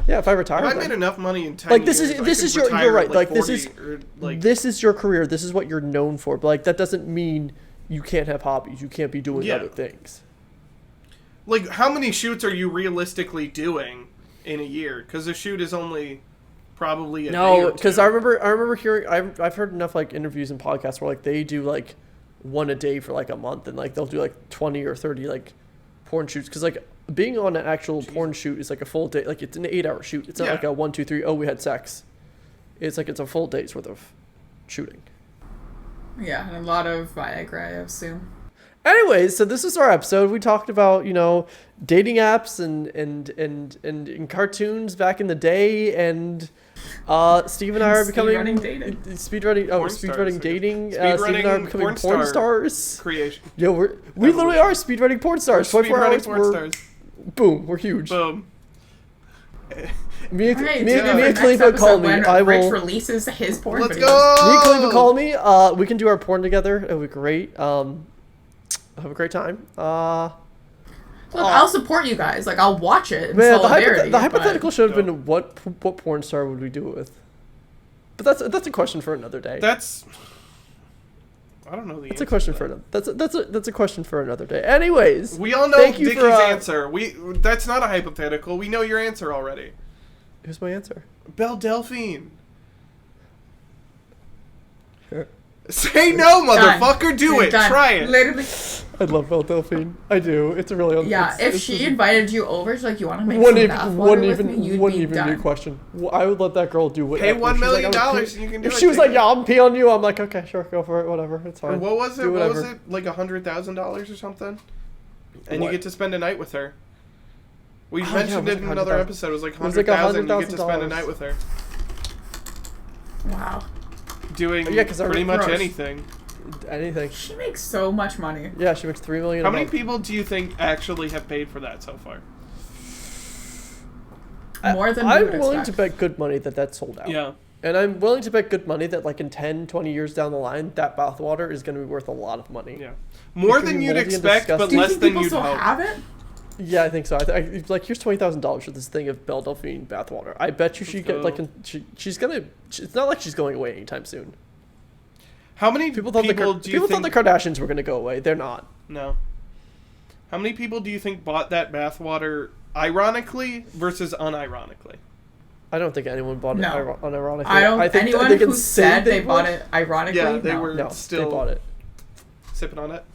Yeah, if I retire, I made enough money in 10 like years. This is you're right. Like this is your career. This is what you're known for. But like that doesn't mean you can't have hobbies. You can't be doing other things. Like how many shoots are you realistically doing in a year? Because a shoot is only probably a day or two. Because I remember hearing I've heard enough like interviews and podcasts where like they do like one a day for like a month, and like they'll do like 20 or 30 like porn shoots, because like being on an actual porn shoot is like a full day. Like it's an 8-hour shoot. It's not like a 1, 2, 3. Oh, we had sex. It's like it's a full day's worth of shooting. Yeah, and a lot of Viagra, I assume. Anyways, so this is our episode. We talked about, you know, dating apps and cartoons back in the day, and Steve and I are becoming speedrunning dating. Steve and I are becoming porn stars. Creation. Yo, we literally are speedrunning porn stars. 24 hours. Boom, we're huge. Boom. Mia Khalifa called me. Rich releases his porn. Let's go. Mia Khalifa called me. We can do our porn together. It'll be great. Have a great time. Look, I'll support you guys. Like, I'll watch it. Man, the hypothetical should have been what porn star would we do it with? But that's a question for another day. I don't know the answer. That's a question for another. That's a question for another day. Anyways, we all know Dickie's answer. That's not a hypothetical. We know your answer already. Who's my answer? Belle Delphine. Sure. Say no, motherfucker. Do it. Try it. Literally. I love Belle Delphine. I do. It's a really... Yeah, if she invited you over, she's like, you want to make some bathwater with me? You'd be done. Be a question. I would let that girl do whatever. Pay $1 million and you can do it. If she was like, yeah, I'm pee on you, I'm like, okay, sure, go for it, whatever. It's fine. Or what was it? What was it? Like $100,000 or something? And you get to spend a night with her. We mentioned it in another episode. It was like $100,000. You get to spend a night with her. Wow. Doing pretty much anything. She makes so much money. Yeah, she makes $3 million. How many people do you think actually have paid for that so far? More than I'm willing to bet good money that sold out. Yeah. And I'm willing to bet good money that like in 10, 20 years down the line, that bathwater is going to be worth a lot of money. Yeah. More than you'd expect, but less than you'd hope. Have it? Yeah, I think so. Like, here's $20,000 for this thing of Belle Delphine bathwater. I bet you she get like she's gonna. It's not like she's going away anytime soon. How many people thought the Kardashians were gonna go away? They're not. No. How many people do you think bought that bathwater ironically versus unironically? I don't think anyone bought it unironically. I think anyone who said they bought it ironically. Yeah, they were still they bought it. Sipping on it.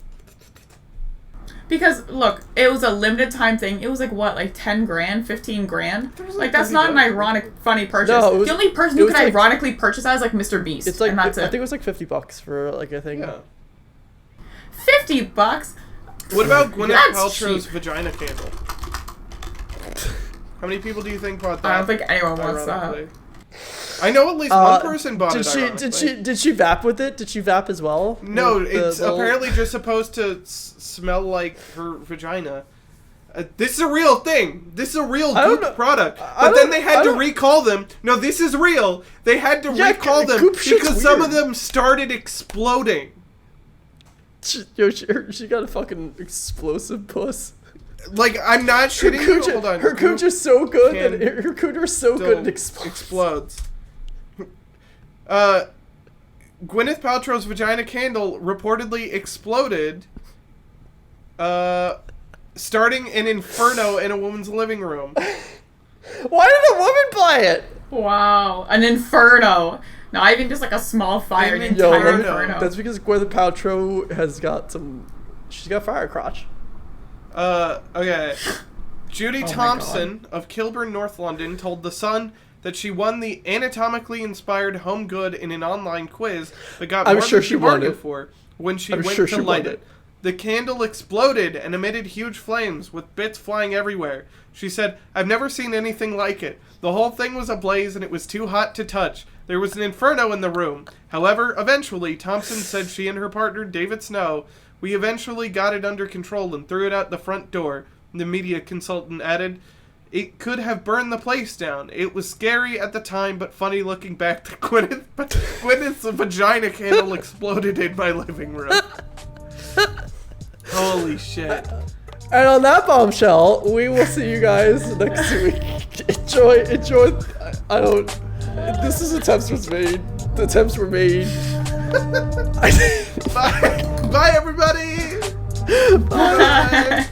Because look, it was a limited time thing. It was like what, like 10 grand, 15 grand. Like that's not an ironic, funny purchase. No, the only person who could ironically purchase that is like Mr. Beast. It's like and that's I think it was like $50 for like a thing. Yeah. $50. What about Gwyneth Paltrow's vagina candle? How many people do you think bought that? I don't think anyone wants that. I know at least one person bought it. Did she vap with it? Did she vap as well? No, it's apparently just supposed to smell like her vagina. This is a real thing. This is a real Goop product. But then they had to recall them. No, this is real. They had to recall them because some of them started exploding. She got a fucking explosive puss. Like, I'm not shitting you. Hold on. Her cooch is so good that her cooter is so good it explodes. Gwyneth Paltrow's vagina candle reportedly exploded, starting an inferno in a woman's living room. Why did a woman buy it? Wow, an inferno. Not even just like a small fire, an entire inferno. That's because Gwyneth Paltrow has got she's got fire crotch. Okay. Judy Thompson of Kilburn, North London, told The Sun that she won the anatomically inspired home good in an online quiz, but got more than she bargained for when she went to light it. The candle exploded and emitted huge flames, with bits flying everywhere. She said, "I've never seen anything like it. The whole thing was ablaze and it was too hot to touch. There was an inferno in the room. However, eventually, Thompson said she and her partner, David Snow, we eventually got it under control and threw it out the front door." The media consultant added, "It could have burned the place down. It was scary at the time, but funny looking back to Gwyneth's vagina candle exploded in my living room." Holy shit. And on that bombshell, we will see you guys next week. Enjoy. This is attempts was made. The attempts were made. Bye everybody. Bye.